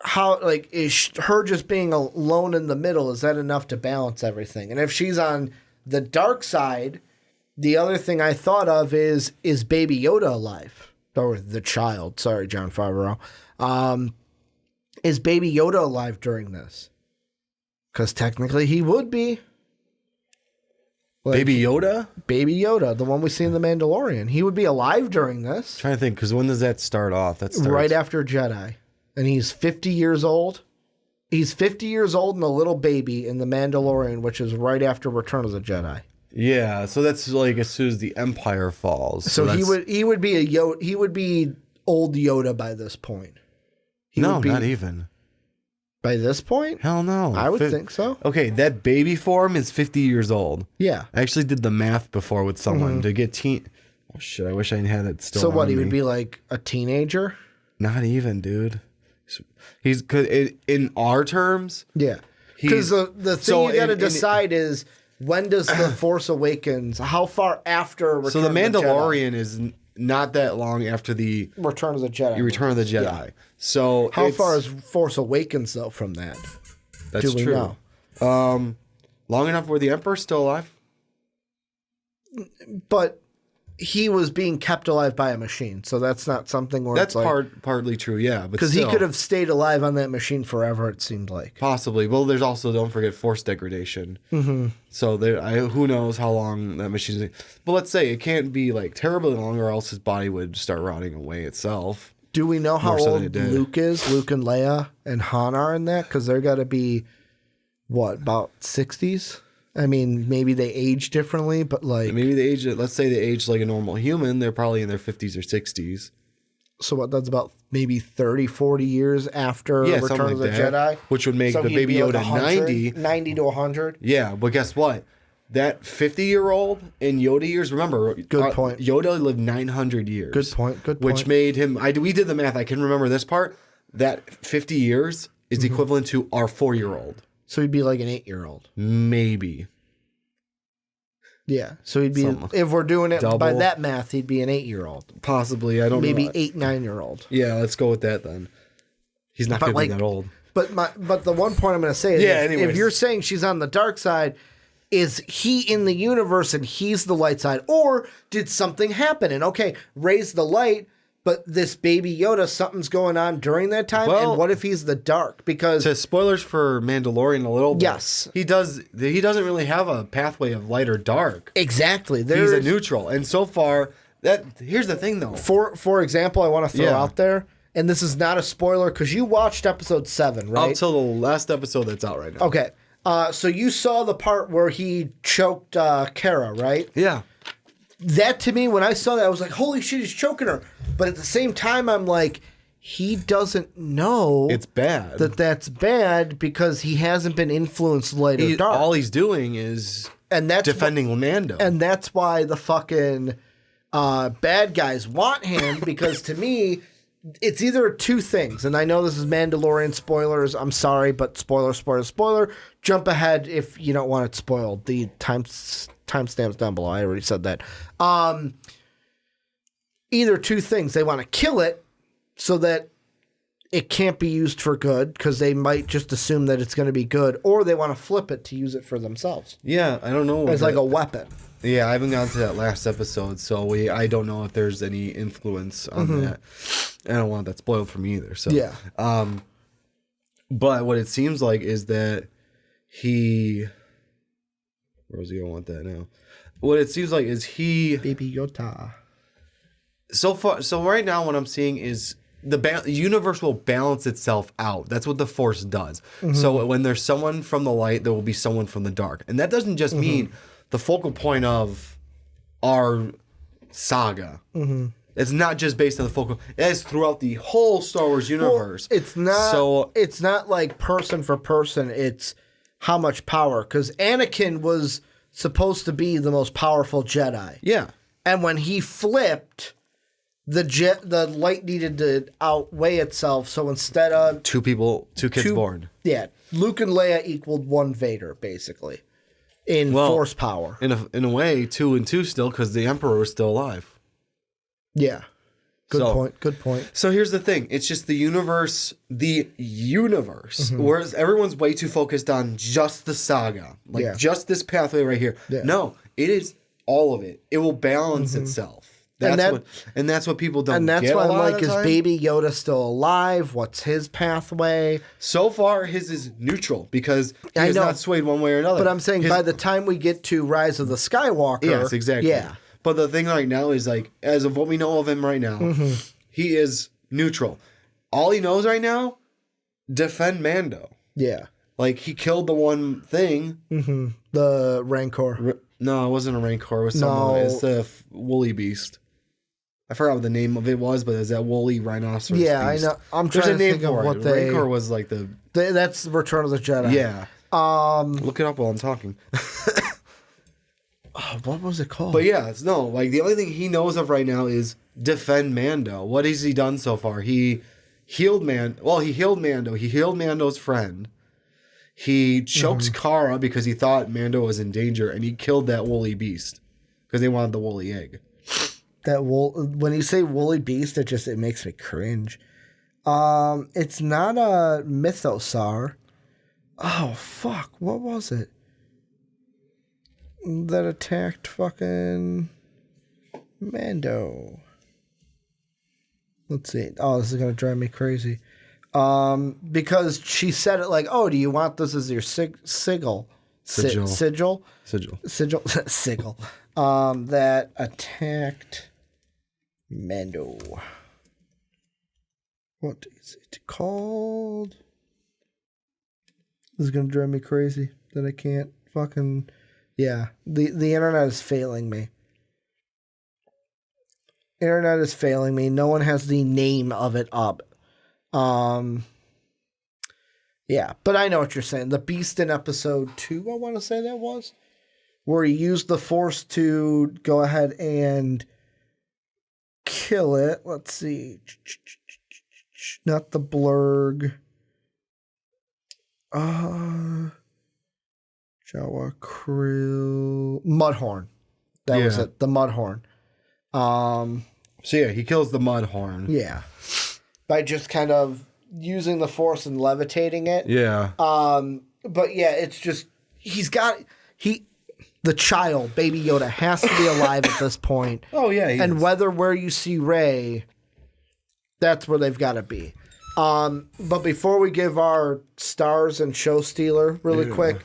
S2: how, like, is her just being alone in the middle, is that enough to balance everything? And if she's on the dark side, the other thing I thought of is Baby Yoda alive? Or the child, sorry, Jon Favreau. Is Baby Yoda alive during this? Because technically he would be. Like,
S4: Baby Yoda?
S2: Baby Yoda, the one we see in The Mandalorian. He would be alive during this.
S4: I'm trying to think, because when does that start off? That starts
S2: right after Jedi. And he's 50 years old. He's 50 years old and a little baby in The Mandalorian, which is right after Return of the Jedi.
S4: Yeah, so that's like as soon as the Empire falls.
S2: So he would be a Yoda. He would be old Yoda by this point.
S4: Not even.
S2: By this point?
S4: Hell no.
S2: I would think so.
S4: Okay, that baby form is 50 years old.
S2: Yeah.
S4: I actually did the math before with someone to get Oh shit, I wish I had it still.
S2: So what,
S4: on
S2: he
S4: me.
S2: would be like a teenager?
S4: Not even, dude. He's in our terms.
S2: Yeah. Because the thing you got to decide is, when does The Force Awakens, how far after Return
S4: So the
S2: of the
S4: Mandalorian is not that long after the
S2: Return of the Jedi.
S4: Return of the Jedi.
S2: Yeah.
S4: So
S2: how far is Force Awakens, though, from that?
S4: That's
S2: Do we
S4: true.
S2: know?
S4: Long enough where the Emperor's still alive.
S2: But he was being kept alive by a machine, so that's not something where
S4: That's
S2: it's like,
S4: partly true, yeah.
S2: because he could have stayed alive on that machine forever, it seemed like.
S4: Possibly. Well, there's also, don't forget, force degradation. Mm-hmm. So who knows how long that machine. But let's say it can't be like terribly long, or else his body would start rotting away itself.
S2: Do we know how
S4: More so than
S2: old
S4: it did.
S2: Luke is? Luke and Leia and Han are in that? Because they're got to be, what, about 60s? I mean, maybe they age differently, but like...
S4: Maybe they age, let's say they age like a normal human, they're probably in their 50s or 60s.
S2: So what, that's about maybe 30, 40 years after Return of the Jedi?
S4: Which would make
S2: So
S4: the
S2: he'd
S4: Baby
S2: be like
S4: Yoda
S2: 100,
S4: 90.
S2: 90 to 100?
S4: Yeah, but guess what? That 50-year-old in Yoda years, remember,
S2: Good point.
S4: Yoda lived 900 years.
S2: Good point.
S4: Which made him, we did the math, I can remember this part, that 50 years is equivalent to our 4-year-old.
S2: So he'd be like an 8-year-old.
S4: Maybe.
S2: Yeah. So he'd be, if we're doing it by
S4: Double.
S2: that math, he'd be an 8-year-old.
S4: Possibly, I don't know.
S2: Maybe 8, 9-year-old.
S4: Yeah, let's go with that then. He's not going to be that old.
S2: But the one point I'm going to say is,
S4: anyways.
S2: if you're saying she's on the dark side, is he in the universe and he's the light side? Or did something happen? And okay, raise the light, but this Baby Yoda, something's going on during that time.
S4: Well,
S2: and what if he's the dark? Because
S4: to spoilers for Mandalorian a little bit.
S2: Yes.
S4: He doesn't really have a pathway of light or dark.
S2: exactly,
S4: He's a neutral. And so far, here's the thing though.
S2: For example, I want to throw out there, and this is not a spoiler because you watched episode 7, right?
S4: Up till the last episode that's out right now.
S2: Okay. So you saw the part where he choked Kara, right?
S4: Yeah.
S2: That to me, when I saw that, I was like, holy shit, he's choking her. But at the same time, I'm like, he doesn't know
S4: It's bad.
S2: that's bad because he hasn't been influenced light or dark.
S4: All he's doing is defending Mando.
S2: And that's why the fucking bad guys want him, because to me, it's either two things. And I know this is Mandalorian spoilers. I'm sorry, but spoiler. Jump ahead if you don't want it spoiled. The timestamps down below. I already said that. Either two things. They want to kill it so that it can't be used for good because they might just assume that it's going to be good, or they want to flip it to use it for themselves.
S4: Yeah, I don't know.
S2: It's like a weapon.
S4: Yeah, I haven't gotten to that last episode, so I don't know if there's any influence on that. I don't want that spoiled for me either. So
S2: Yeah.
S4: But what it seems like is that he... Where was he going with that now? What it seems like is he...
S2: Baby Yoda.
S4: So right now what I'm seeing is the universe will balance itself out. That's what the Force does. So when there's someone from the light, there will be someone from the dark. And that doesn't just mean the focal point of our saga. It's not just based on the focal. It is throughout the whole Star Wars universe.
S2: Well, it's not. So it's not like person for person. It's how much power. Because Anakin was supposed to be the most powerful Jedi.
S4: Yeah.
S2: And when he flipped, the light needed to outweigh itself. So instead of
S4: two kids born.
S2: Yeah, Luke and Leia equaled one Vader basically in Force power.
S4: In a way, 2 and 2 still, because the Emperor is still alive.
S2: Yeah. Good point.
S4: So here's the thing. It's just the universe. Whereas everyone's way too focused on just the saga. Just this pathway right here. Yeah. No, it is all of it. It will balance itself. That's what people don't get. And that's why I'm like, is Baby Yoda still alive? What's his pathway? So far, his is neutral because he has not swayed one way or another.
S2: But I'm saying by the time we get to Rise of the Skywalker.
S4: Yes, exactly.
S2: Yeah.
S4: But the thing right now is, like, as of what we know of him right now, he is neutral. All he knows right now, defend Mando.
S2: Yeah.
S4: Like, he killed the one thing.
S2: The Rancor.
S4: No, it wasn't a Rancor. It was someone. It's the woolly beast. I forgot what the name of it was, but it's that woolly rhinoceros beast.
S2: I know. I'm trying to think of what
S4: Rancor was like the...
S2: That's Return of the Jedi.
S4: Yeah. Look it up while I'm talking.
S2: Oh, what was it called?
S4: But yeah, like the only thing he knows of right now is defend Mando. What has he done so far? He healed Mando. He healed Mando's friend. He choked Cara because he thought Mando was in danger, and he killed that woolly beast because they wanted the woolly egg.
S2: When you say woolly beast, it makes me cringe. It's not a mythosaur. Oh fuck! What was it? That attacked fucking Mando. Let's see. Oh, this is going to drive me crazy. Because she said it like, oh, do you want this as your sigil? Sigil. That attacked Mando. What is it called? This is going to drive me crazy that I can't fucking... Yeah, the internet is failing me. No one has the name of it up. Yeah, but I know what you're saying. The beast in episode 2, I want to say that was, where he used the Force to go ahead and kill it. Let's see. Not the blurg. Jawa Krill Mudhorn. That was it. The Mudhorn.
S4: So yeah, he kills the Mudhorn.
S2: Yeah. By just kind of using the Force and levitating it.
S4: Yeah.
S2: But yeah, it's just the child, Baby Yoda, has to be alive at this point.
S4: Oh yeah.
S2: And where you see Rey, that's where they've got to be. But before we give our stars and show stealer really quick,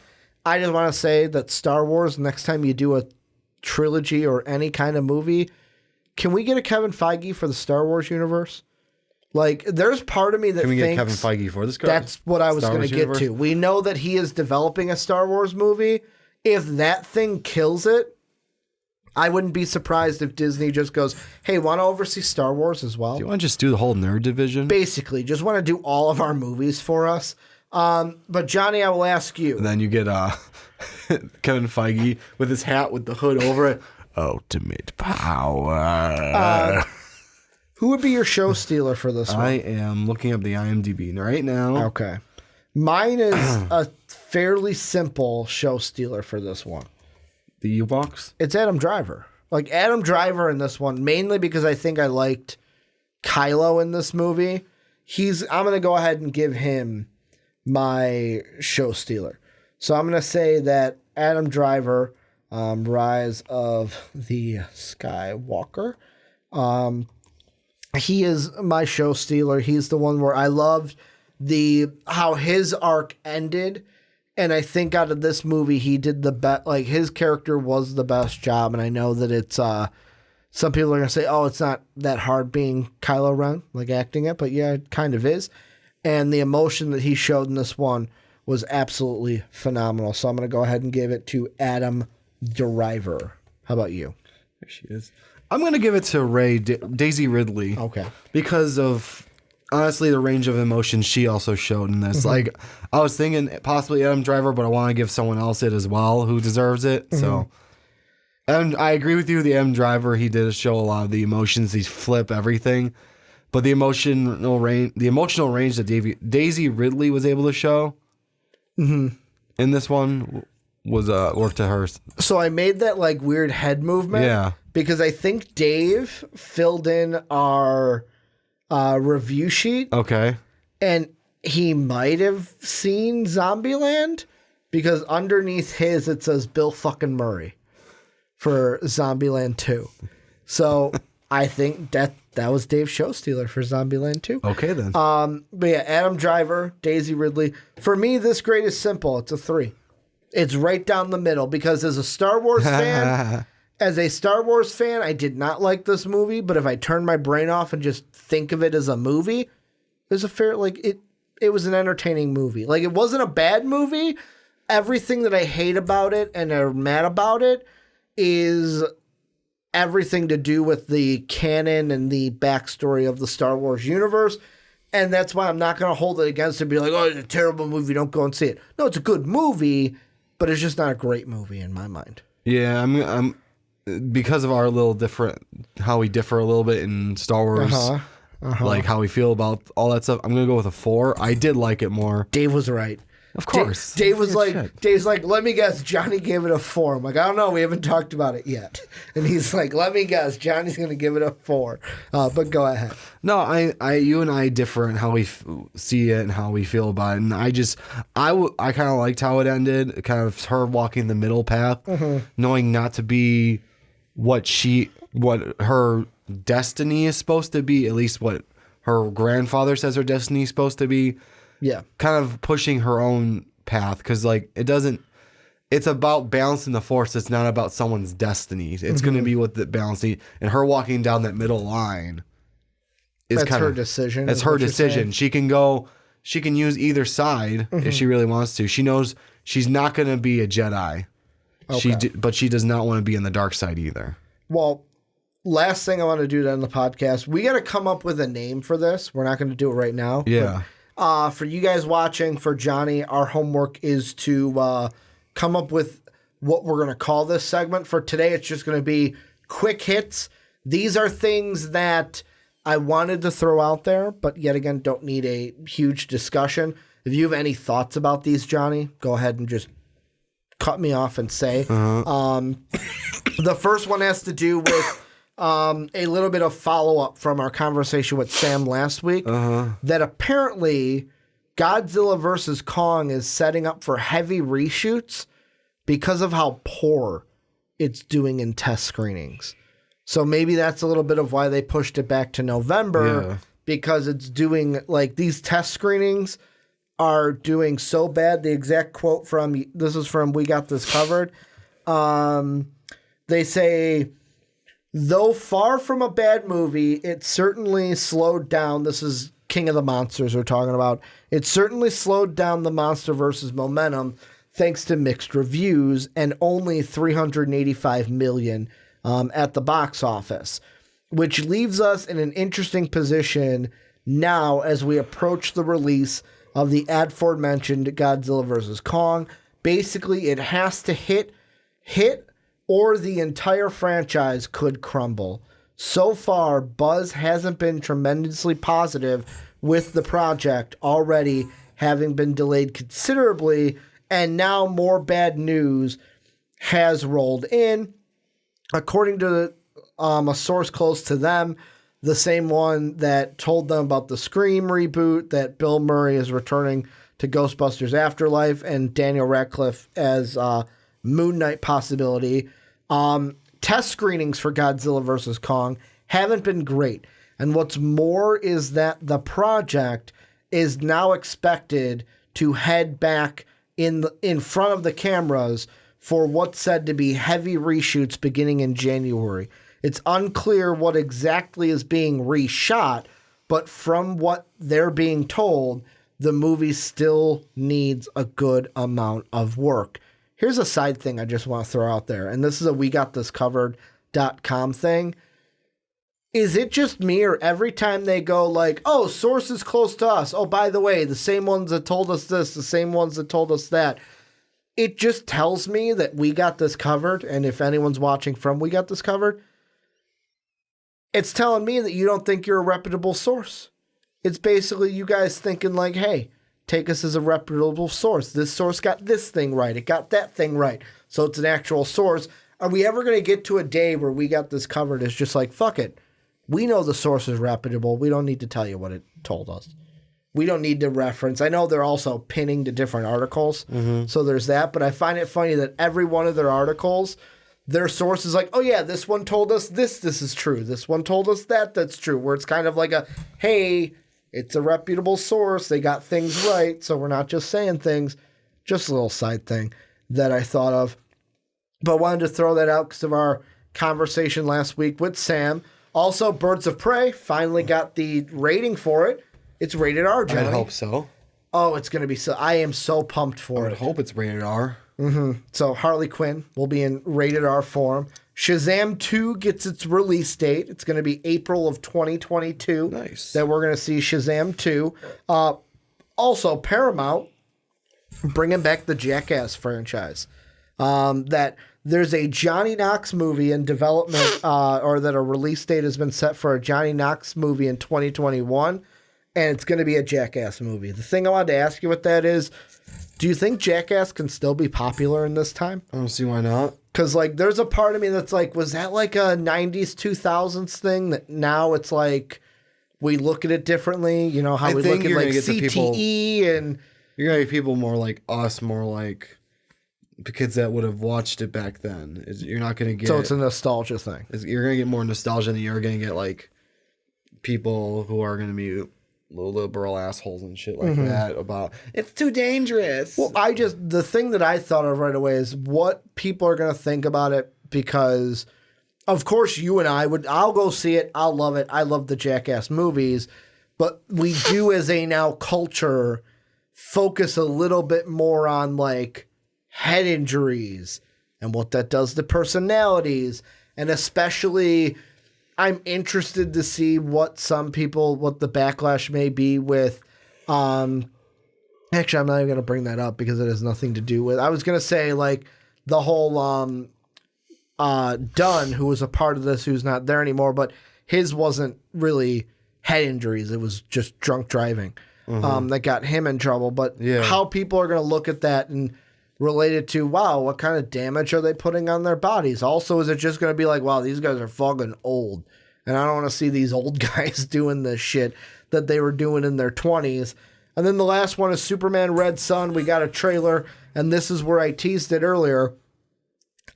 S2: I just want to say that Star Wars, next time you do a trilogy or any kind of movie, can we get a Kevin Feige for the Star Wars universe? Like, there's part of me that thinks... Can we get Kevin
S4: Feige for this?
S2: That's what I was going to get to. We know that he is developing a Star Wars movie. If that thing kills it, I wouldn't be surprised if Disney just goes, hey, want to oversee Star Wars as well?
S4: Do you want to just do the whole nerd division?
S2: Basically, just want to do all of our movies for us. But Johnny, I will ask you.
S4: And then you get Kevin Feige with his hat with the hood over it. Ultimate power.
S2: Who would be your show stealer for this one?
S4: I am looking up the IMDb right now.
S2: Okay. Mine is a fairly simple show stealer for this one.
S4: The U-Box?
S2: It's Adam Driver. Like, Adam Driver in this one, mainly because I think I liked Kylo in this movie. I'm going to go ahead and give him my show stealer. So I'm going to say that Adam Driver, Rise of the Skywalker, he is my show stealer. He's the one where I loved how his arc ended. And I think out of this movie, he did the best. Like, his character was the best job. And I know that it's some people are gonna say, "Oh, it's not that hard being Kylo Ren, like acting it," but yeah, it kind of is. And the emotion that he showed in this one was absolutely phenomenal. So I'm gonna go ahead and give it to Adam Driver. How about you?
S4: There she is. I'm gonna give it to Daisy Ridley.
S2: Okay.
S4: Because of. Honestly, the range of emotion she also showed in this. Like, I was thinking possibly Adam Driver, but I want to give someone else it as well who deserves it. So, and I agree with you. The Adam Driver, he did show a lot of the emotions. He flip everything, but the emotional range that Daisy Ridley was able to show in this one was worked to her.
S2: So I made that like weird head movement.
S4: Yeah.
S2: Because I think Dave filled in our review sheet.
S4: Okay.
S2: And he might have seen Zombieland because underneath his it says Bill fucking Murray for Zombieland 2. So I think that was Dave's show stealer for Zombieland 2.
S4: Okay then.
S2: But yeah, Adam Driver, Daisy Ridley. For me, this grade is simple. It's a 3. It's right down the middle because as a Star Wars fan, I did not like this movie, but if I turn my brain off and just think of it as a movie, there's a fair, like, it was an entertaining movie. Like, it wasn't a bad movie. Everything that I hate about it and am mad about it is everything to do with the canon and the backstory of the Star Wars universe. And that's why I'm not going to hold it against it and be like, oh, it's a terrible movie, don't go and see it. No, it's a good movie, but it's just not a great movie in my mind.
S4: Yeah, I'm because of our little how we differ a little bit in Star Wars, like how we feel about all that stuff. I'm gonna go with a 4. I did like it more.
S2: Dave was right.
S4: Of course.
S2: Dave's like, let me guess, Johnny gave it a 4. I'm like, I don't know, we haven't talked about it yet. And he's like, let me guess, Johnny's gonna give it a 4. But go ahead.
S4: No, you and I differ in how we see it and how we feel about it. And I kind of liked how it ended. Kind of her walking the middle path, knowing not to be what her destiny is supposed to be, at least what her grandfather says her destiny is supposed to be.
S2: Yeah.
S4: Kind of pushing her own path because, like, it's about balancing the force. It's not about someone's destiny. It's going to be what the balancing, and her walking down that middle line is
S2: That's her decision.
S4: That's her decision. She can use either side if she really wants to. She knows she's not going to be a Jedi. Okay. But she does not want to be in the dark side either.
S2: Well, last thing I want to do to end the podcast, we got to come up with a name for this. We're not going to do it right now.
S4: Yeah.
S2: But, for you guys watching, for Johnny, our homework is to come up with what we're going to call this segment. For today, it's just going to be quick hits. These are things that I wanted to throw out there, but yet again, don't need a huge discussion. If you have any thoughts about these, Johnny, go ahead and just cut me off and say. The first one has to do with a little bit of follow-up from our conversation with Sam last week, that apparently Godzilla vs. Kong is setting up for heavy reshoots because of how poor it's doing in test screenings. So maybe that's a little bit of why they pushed it back to November, because it's doing, like, these test screenings are doing so bad. The exact quote this is from We Got This Covered. They say, though far from a bad movie, it certainly slowed down. This is King of the Monsters we're talking about. It certainly slowed down the MonsterVerse's momentum thanks to mixed reviews and only $385 million at the box office, which leaves us in an interesting position now as we approach the release of the aforementioned Godzilla vs. Kong. Basically, it has to hit, or the entire franchise could crumble. So far, buzz hasn't been tremendously positive with the project already having been delayed considerably, and now more bad news has rolled in. According to a source close to them, the same one that told them about the Scream reboot, that Bill Murray is returning to Ghostbusters Afterlife, and Daniel Radcliffe as Moon Knight possibility. Test screenings for Godzilla vs. Kong haven't been great. And what's more is that the project is now expected to head back in front of the cameras for what's said to be heavy reshoots beginning in January. It's unclear what exactly is being reshot, but from what they're being told, the movie still needs a good amount of work. Here's a side thing I just want to throw out there, and this is a WeGotThisCovered.com thing. Is it just me, or every time they go like, oh, sources close to us, oh, by the way, the same ones that told us this, the same ones that told us that, it just tells me that We Got This Covered, and if anyone's watching from We Got This Covered, it's telling me that you don't think you're a reputable source. It's basically you guys thinking like, hey, take us as a reputable source. This source got this thing right. It got that thing right. So it's an actual source. Are we ever going to get to a day where We Got This Covered is just like, fuck it. We know the source is reputable. We don't need to tell you what it told us. We don't need to reference. I know they're also pinning to different articles. So there's that. But I find it funny that every one of their articles, their source is like, oh yeah, this one told us this is true. This one told us that's true. Where it's kind of like a, hey, it's a reputable source. They got things right, so we're not just saying things. Just a little side thing that I thought of. But wanted to throw that out because of our conversation last week with Sam. Also, Birds of Prey finally got the rating for it. It's rated R, Johnny.
S4: I hope so.
S2: Oh, it's going to be so... I am so pumped for it.
S4: I hope it's rated R.
S2: So Harley Quinn will be in rated R form. Shazam 2 gets its release date. It's going to be April of 2022.
S4: Nice.
S2: That we're going to see Shazam 2. Also, Paramount bringing back the Jackass franchise. That there's a Johnny Knox movie in development, or that a release date has been set for a Johnny Knox movie in 2021, and it's going to be a Jackass movie. The thing I wanted to ask you with that is, do you think Jackass can still be popular in this time?
S4: I don't see why not.
S2: Because, like, there's a part of me that's like, was that like a 90s, 2000s thing that now it's like we look at it differently? You know, how we look at, like, CTE and...
S4: You're going to get people more like us, more like the kids that would have watched it back then. You're not going to get...
S2: So it's a nostalgia thing.
S4: You're going to get more nostalgia than you're going to get, like, people who are going to be little liberal assholes and shit like that about, it's too dangerous.
S2: Well, the thing that I thought of right away is what people are going to think about it, because, of course, you and I'll go see it. I'll love it. I love the Jackass movies. But we do, as a now culture, focus a little bit more on, like, head injuries and what that does to personalities. And especially, I'm interested to see what the backlash may be with, actually, I'm not even going to bring that up because it has nothing to do with, I was going to say, like, the whole, Dunn, who was a part of this, who's not there anymore, but his wasn't really head injuries. It was just drunk driving, that got him in trouble. But how people are going to look at that and relate it to, wow, what kind of damage are they putting on their bodies? Also, is it just going to be like, wow, these guys are fucking old, and I don't want to see these old guys doing this shit that they were doing in their 20s. And then the last one is Superman Red Son. We got a trailer, and this is where I teased it earlier.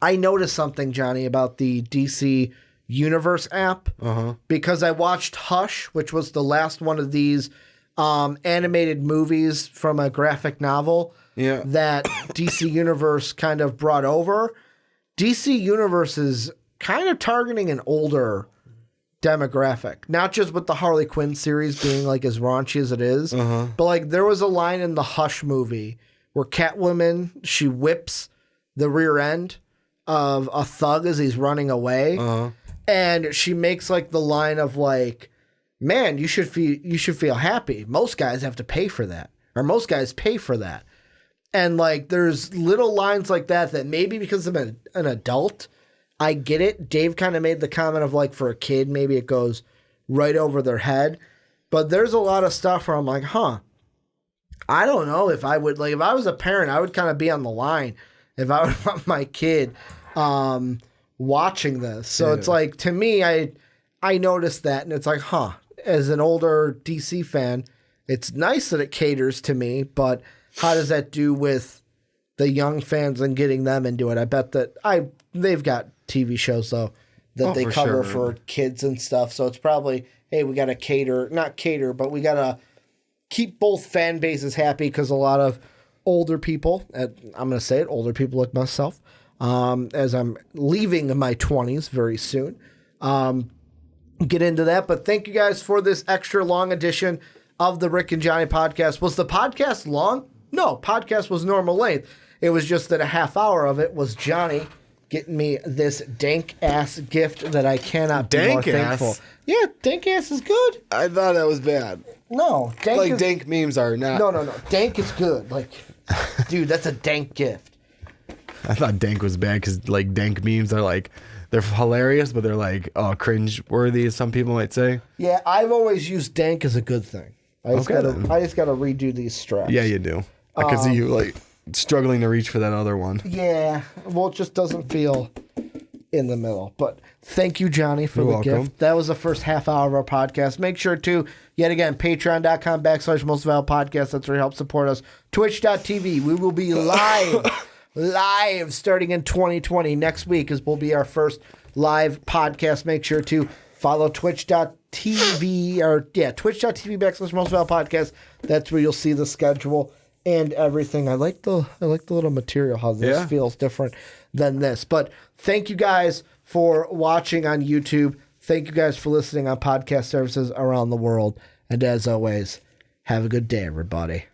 S2: I noticed something, Johnny, about the DC Universe app, because I watched Hush, which was the last one of these animated movies from a graphic novel that DC Universe kind of brought over. DC Universe is kind of targeting an older demographic, not just with the Harley Quinn series being like as raunchy as it is, but like there was a line in the Hush movie where Catwoman, she whips the rear end of a thug as he's running away, and she makes like the line of like, man, you should feel happy. Most guys have to pay for that, or most guys pay for that. And like, there's little lines like that maybe because I'm an adult, I get it. Dave kind of made the comment of like, for a kid, maybe it goes right over their head. But there's a lot of stuff where I'm like, I don't know if I would, like, if I was a parent, I would kind of be on the line if I would want my kid watching this. So it's like, to me, I I noticed that, and it's like, as an older DC fan, it's nice that it caters to me, but how does that do with the young fans and getting them into it? I bet that they've got TV shows, though, that they cover for kids and stuff, so it's probably, hey, we got to not cater, but we got to keep both fan bases happy, because a lot of older people, I'm going to say it, older people like myself, as I'm leaving my 20s very soon, get into that. But thank you guys for this extra long edition of the Rick and Johnny podcast. Was the podcast long? No, podcast was normal length. It was just that a half hour of it was Johnny getting me this dank-ass gift that I cannot be more thankful. Yeah, dank-ass is good.
S4: I thought that was bad.
S2: No.
S4: Dank memes are not.
S2: No. Dank is good. Like, dude, that's a dank gift.
S4: I thought dank was bad because, dank memes are, they're hilarious, but they're, cringe-worthy, as some people might say.
S2: Yeah, I've always used dank as a good thing. I just got to redo these straps.
S4: Yeah, you do. I can see you, struggling to reach for that other one.
S2: Yeah. Well, it just doesn't feel in the middle. But thank you, Johnny, for the gift. That was the first half hour of our podcast. Make sure to, yet again, patreon.com/mostvaluablepodcast. That's where you help support us. Twitch.tv. We will be live starting in 2020. Next week will be our first live podcast. Make sure to follow twitch.tv twitch.tv/mostvaluablepodcast. That's where you'll see the schedule and everything. I like the little material, how this feels different than this. But thank you guys for watching on YouTube. Thank you guys for listening on podcast services around the world. And as always, have a good day, everybody.